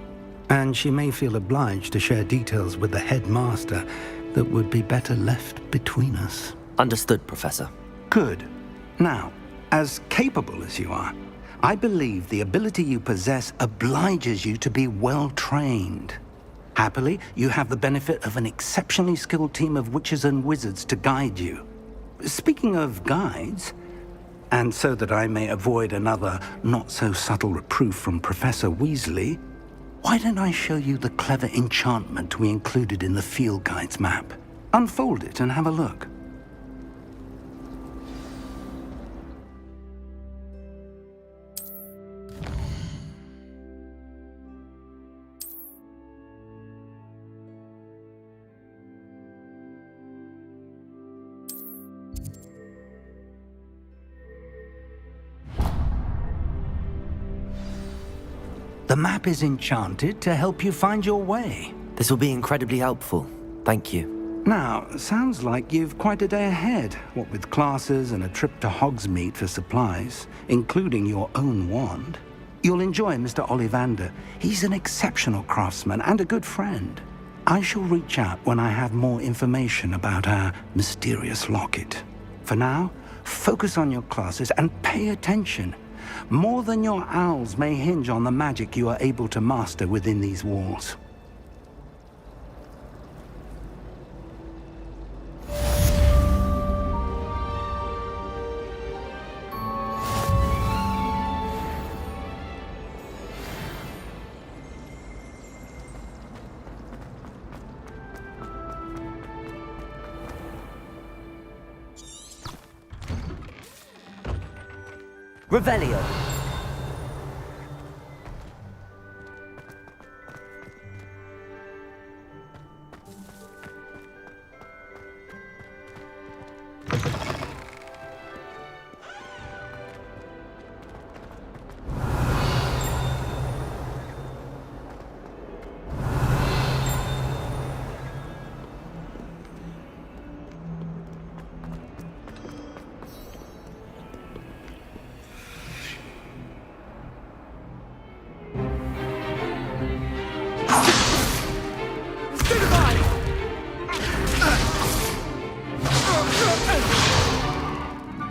And she may feel obliged to share details with the headmaster that would be better left between us. Understood, Professor. Good. Now, as capable as you are, I believe the ability you possess obliges you to be well-trained. Happily, you have the benefit of an exceptionally skilled team of witches and wizards to guide you. Speaking of guides, and so that I may avoid another not-so-subtle reproof from Professor Weasley, why don't I show you the clever enchantment we included in the field guide's map? Unfold it and have a look. The map is enchanted to help you find your way. This will be incredibly helpful. Thank you. Now, sounds like you've quite a day ahead, what with classes and a trip to Hogsmeade for supplies, including your own wand. You'll enjoy Mr. Ollivander. He's an exceptional craftsman and a good friend. I shall reach out when I have more information about our mysterious locket. For now, focus on your classes and pay attention. More than your owls may hinge on the magic you are able to master within these walls. Revelio.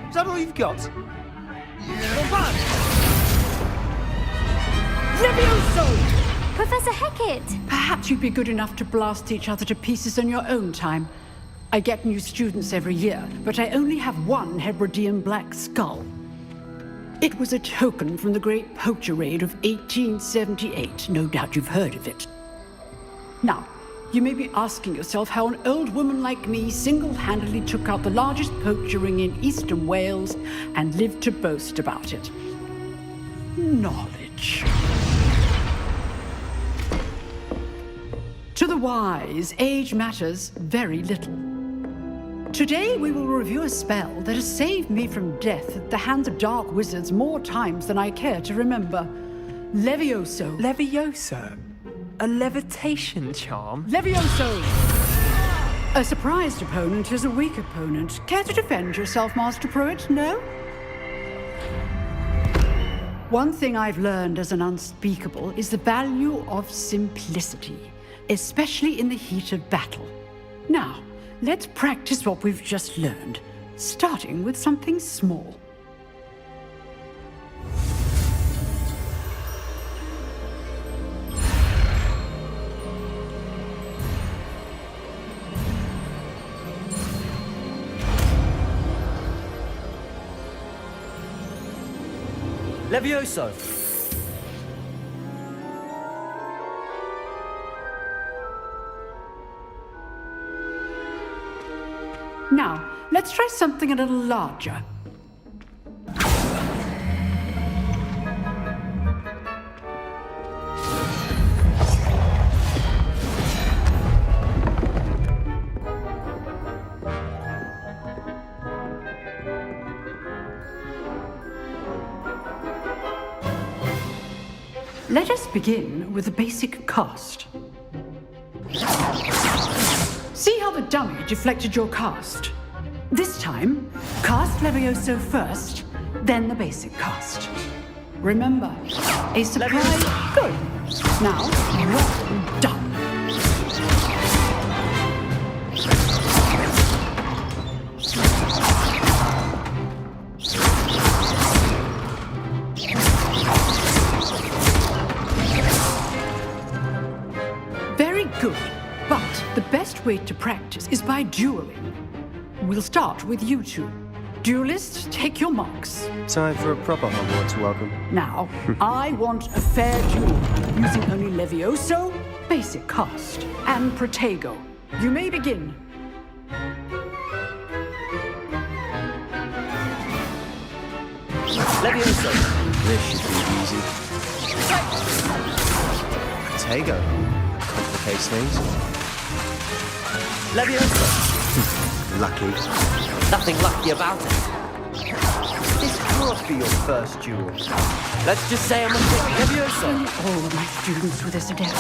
Is that all you've got? Levioso! Professor Hecat! Perhaps you'd be good enough to blast each other to pieces on your own time. I get new students every year, but I only have one Hebridean black skull. It was a token from the Great Poacher Raid of 1878. No doubt you've heard of it. Now, you may be asking yourself how an old woman like me single-handedly took out the largest poacher ring in eastern Wales and lived to boast about it. Knowledge. To the wise, age matters very little. Today we will review a spell that has saved me from death at the hands of dark wizards more times than I care to remember. Levioso. Levioso? A levitation charm? Levioso! A surprised opponent is a weak opponent. Care to defend yourself, Master Pruitt? No? One thing I've learned as an unspeakable is the value of simplicity, especially in the heat of battle. Now, let's practice what we've just learned, starting with something small. Levioso! Now, let's try something a little larger. Let us begin with the basic cast. See how the dummy deflected your cast? This time, cast Levioso first, then the basic cast. Remember, a surprise... Good. Now, well done. Very good. But the best way to practice is by dueling. We'll start with you two. Duelists, take your marks. Time for a proper Hogwarts welcome. Now, I want a fair duel, using only Levioso, basic cast, and Protego. You may begin. Levioso! This should be easy. Protego. Complicates things. Levioso! Lucky. Nothing lucky about it. This can't be your first duel. Let's just say I'm a bit Levioso. All of my students were this adept.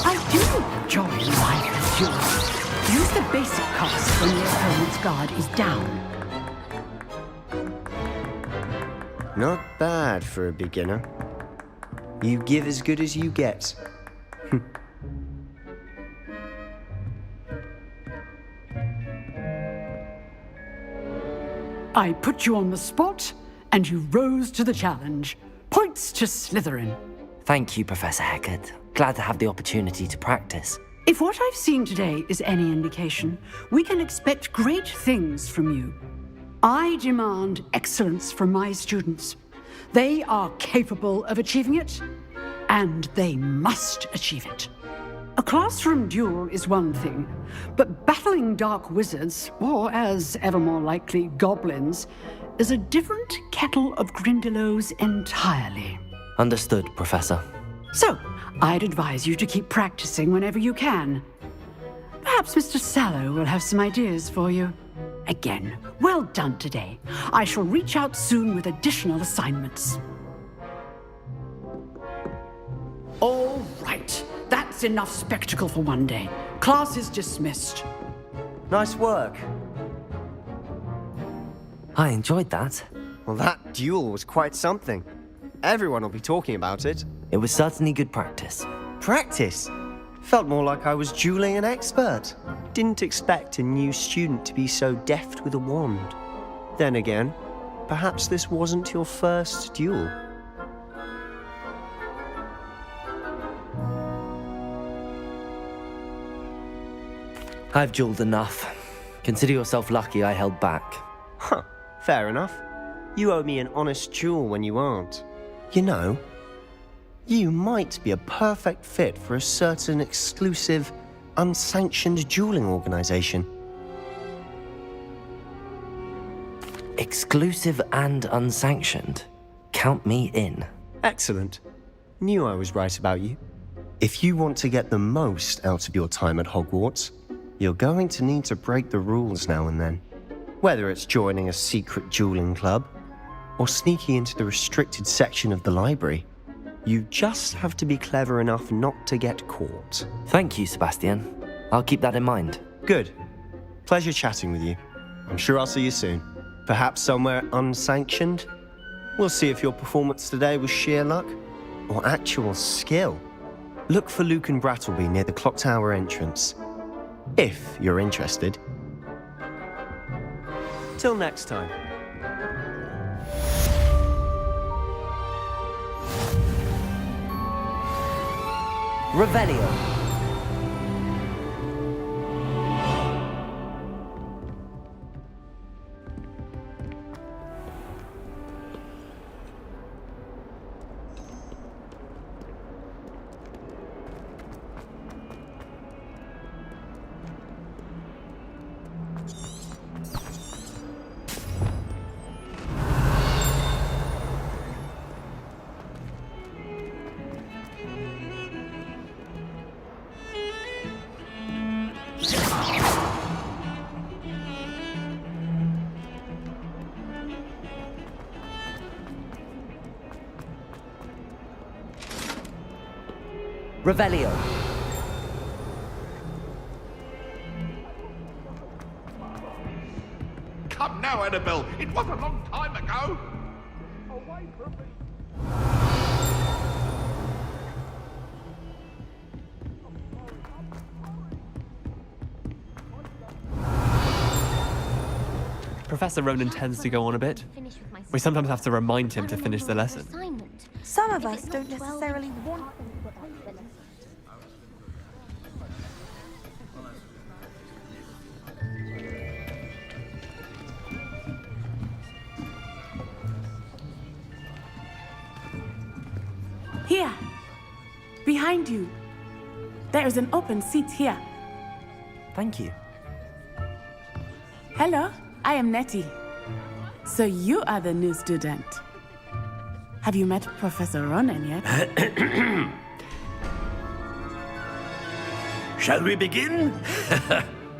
I do enjoy live duels. Use the basic cast when the opponent's guard is down. Not bad for a beginner. You give as good as you get. I put you on the spot, and you rose to the challenge. Points to Slytherin. Thank you, Professor Hecat. Glad to have the opportunity to practice. If what I've seen today is any indication, we can expect great things from you. I demand excellence from my students. They are capable of achieving it, and they must achieve it. A classroom duel is one thing, but battling dark wizards, or as ever more likely, goblins, is a different kettle of Grindylows entirely. Understood, Professor. So, I'd advise you to keep practicing whenever you can. Perhaps Mr. Sallow will have some ideas for you. Again, well done today. I shall reach out soon with additional assignments. All right. That's enough spectacle for one day. Class is dismissed. Nice work. I enjoyed that. Well, that duel was quite something. Everyone will be talking about it. It was certainly good practice. Practice? Felt more like I was dueling an expert. Didn't expect a new student to be so deft with a wand. Then again, perhaps this wasn't your first duel. I've dueled enough. Consider yourself lucky I held back. Huh, fair enough. You owe me an honest duel when you aren't. You know, you might be a perfect fit for a certain exclusive, unsanctioned dueling organization. Exclusive and unsanctioned. Count me in. Excellent. Knew I was right about you. If you want to get the most out of your time at Hogwarts, you're going to need to break the rules now and then. Whether it's joining a secret dueling club, or sneaking into the restricted section of the library, you just have to be clever enough not to get caught. Thank you, Sebastian. I'll keep that in mind. Good. Pleasure chatting with you. I'm sure I'll see you soon. Perhaps somewhere unsanctioned? We'll see if your performance today was sheer luck or actual skill. Look for Luke and Brattleby near the clock tower entrance, if you're interested. Till next time. Revelio. Revelio. Come now, Annabelle. It was a long time ago. Away from me. Professor Ronan tends to go on a bit. We sometimes have to remind him to finish the lesson. Some of us don't necessarily want... Here, behind you. There is an open seat here. Thank you. Hello, I am Nettie. So you are the new student. Have you met Professor Ronan yet? Shall we begin?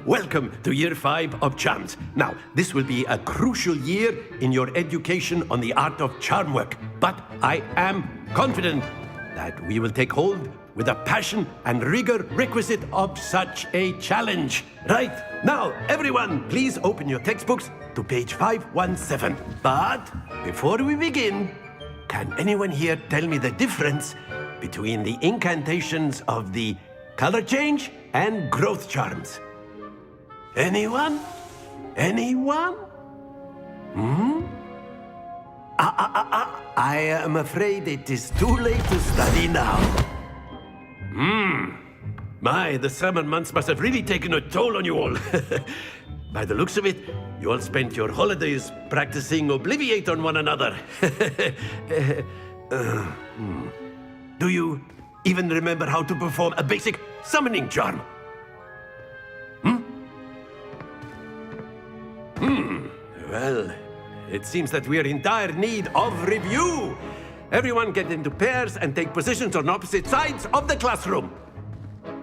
Welcome to Year 5 of Charms. Now, this will be a crucial year in your education on the art of charm work, but I am confident that we will take hold with the passion and rigor requisite of such a challenge. Right, now, everyone, please open your textbooks to page 517. But before we begin, can anyone here tell me the difference between the incantations of the color change and growth charms? Anyone? Anyone? I am afraid it is too late to study now. My, the summer months must have really taken a toll on you all. By the looks of it, you all spent your holidays practicing Obliviate on one another. Do you even remember how to perform a basic summoning charm? Well, it seems that we are in dire need of review. Everyone get into pairs and take positions on opposite sides of the classroom.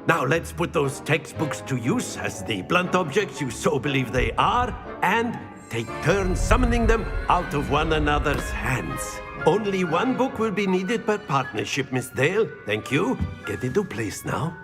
Now let's put those textbooks to use as the blunt objects you so believe they are, and take turns summoning them out of one another's hands. Only one book will be needed per partnership, Miss Dale. Thank you. Get into place now.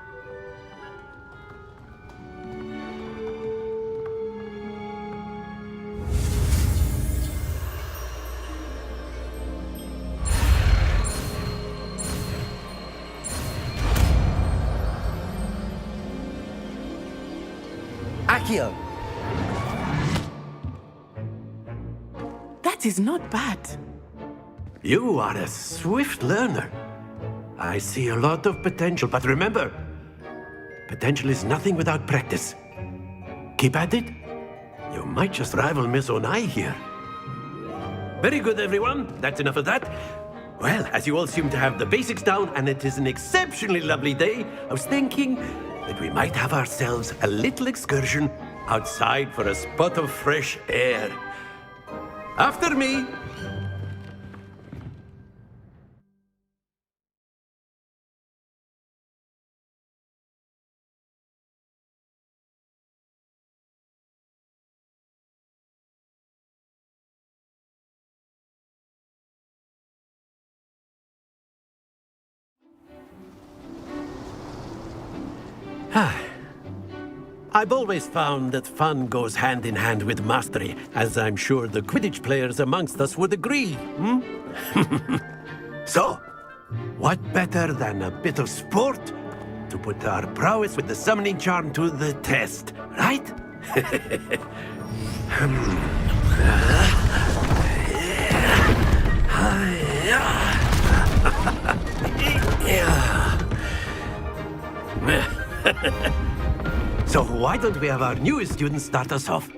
That's That is not bad. You are a swift learner. I see a lot of potential, but remember, potential is nothing without practice. Keep at it. You might just rival Miss Onai here. Very good, everyone. That's enough of that. Well, as you all seem to have the basics down, and it is an exceptionally lovely day, I was thinking that we might have ourselves a little excursion outside for a spot of fresh air. After me. I've always found that fun goes hand in hand with mastery, as I'm sure the Quidditch players amongst us would agree. So, what better than a bit of sport to put our prowess with the summoning charm to the test, right? So why don't we have our newest student start us off?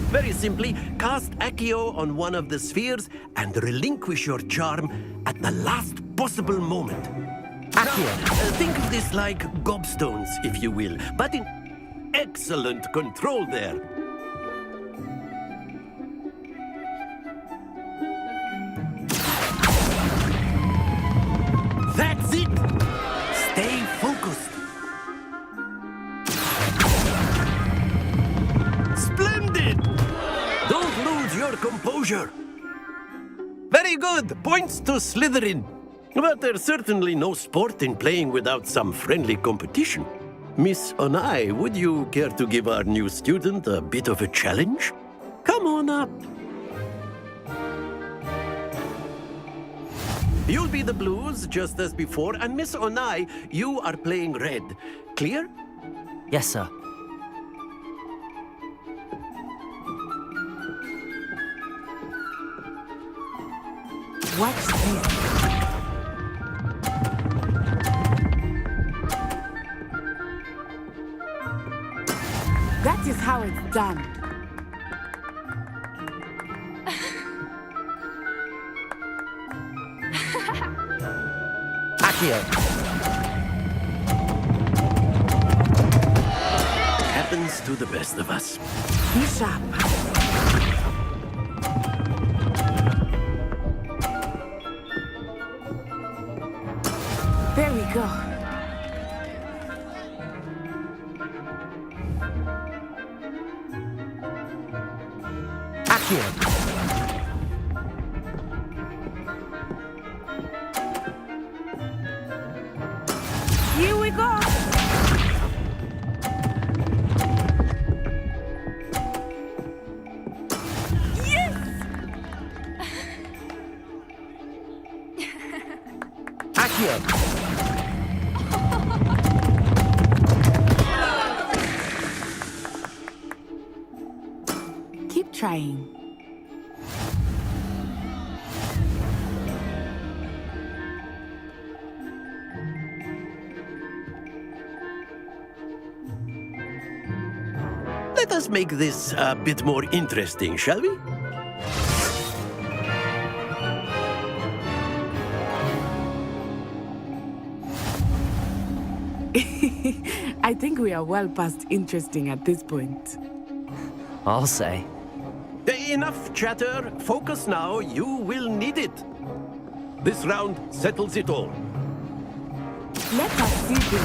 Very simply, cast Accio on one of the spheres and relinquish your charm at the last possible moment. Accio. Think of this like gobstones, if you will, but in excellent control there. That's it! Stay focused. Splendid! Don't lose your composure. Very good. Points to Slytherin. But there's certainly no sport in playing without some friendly competition. Miss Onai, would you care to give our new student a bit of a challenge? Come on up. You'll be the blues, just as before, and Miss Onai, you are playing red. Clear? Yes, sir. What's this? That is how it's done. Accio. Happens to the best of us. Be sharp. There we go. Accio. Here we go. Yes! Accio. Keep trying. Let us make this a bit more interesting, shall we? I think we are well past interesting at this point. I'll say. Enough chatter. Focus now. You will need it. This round settles it all. Let us see this.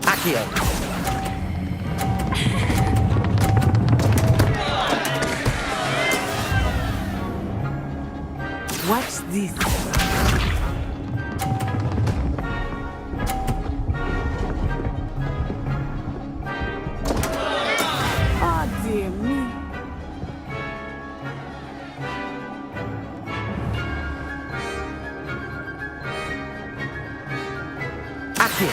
Accio. Watch this. you.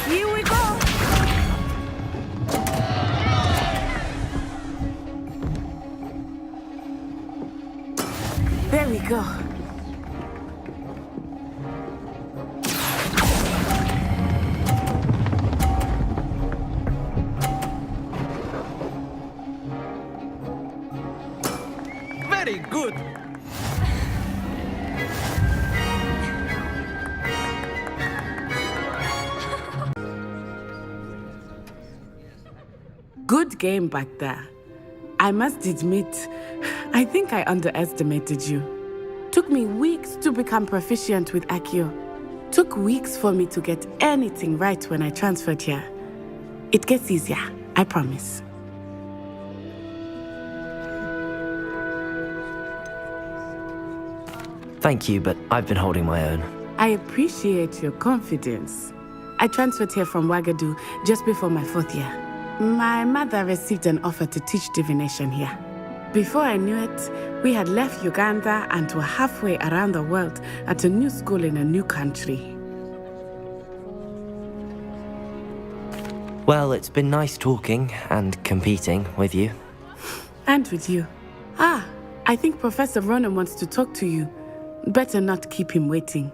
Here we go! There we go. Very good. Good game back there. I must admit, I think I underestimated you. Took me weeks to become proficient with Accio. Took weeks for me to get anything right when I transferred here. It gets easier, I promise. Thank you, but I've been holding my own. I appreciate your confidence. I transferred here from Ouagadougou just before my 4th year. My mother received an offer to teach divination here. Before I knew it, we had left Uganda and were halfway around the world at a new school in a new country. Well, it's been nice talking and competing with you. And with you. Ah, I think Professor Ronan wants to talk to you. Better not keep him waiting.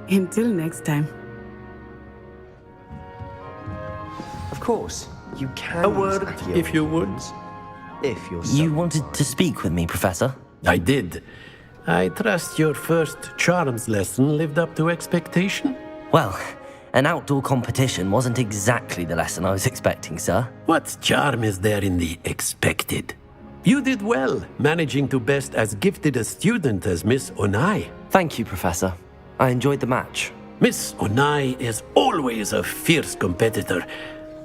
Until next time. Of course, you can. A word, if you would. If you're so You wanted to speak with me, Professor? I did. I trust your first charms lesson lived up to expectation? Well, an outdoor competition wasn't exactly the lesson I was expecting, sir. What charm is there in the expected? You did well, managing to best as gifted a student as Miss Onai. Thank you, Professor. I enjoyed the match. Miss Onai is always a fierce competitor,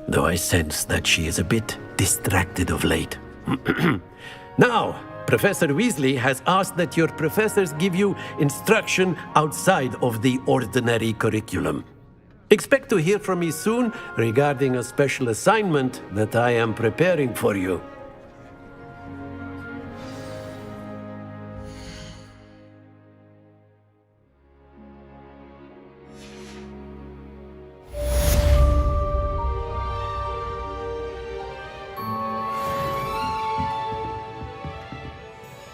though I sense that she is a bit distracted of late. Now, Professor Weasley has asked that your professors give you instruction outside of the ordinary curriculum. Expect to hear from me soon regarding a special assignment that I am preparing for you.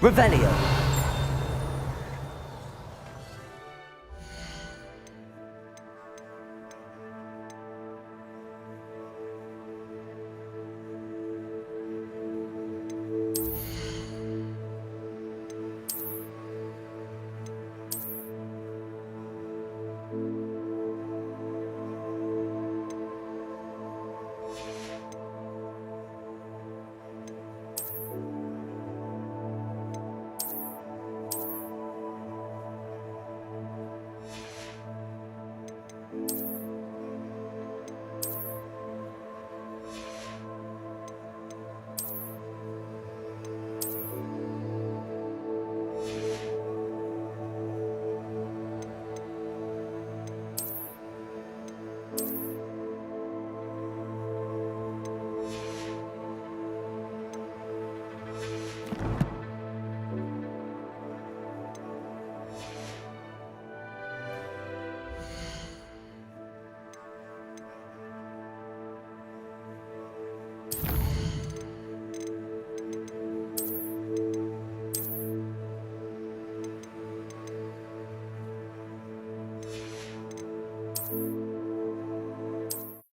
Revelio.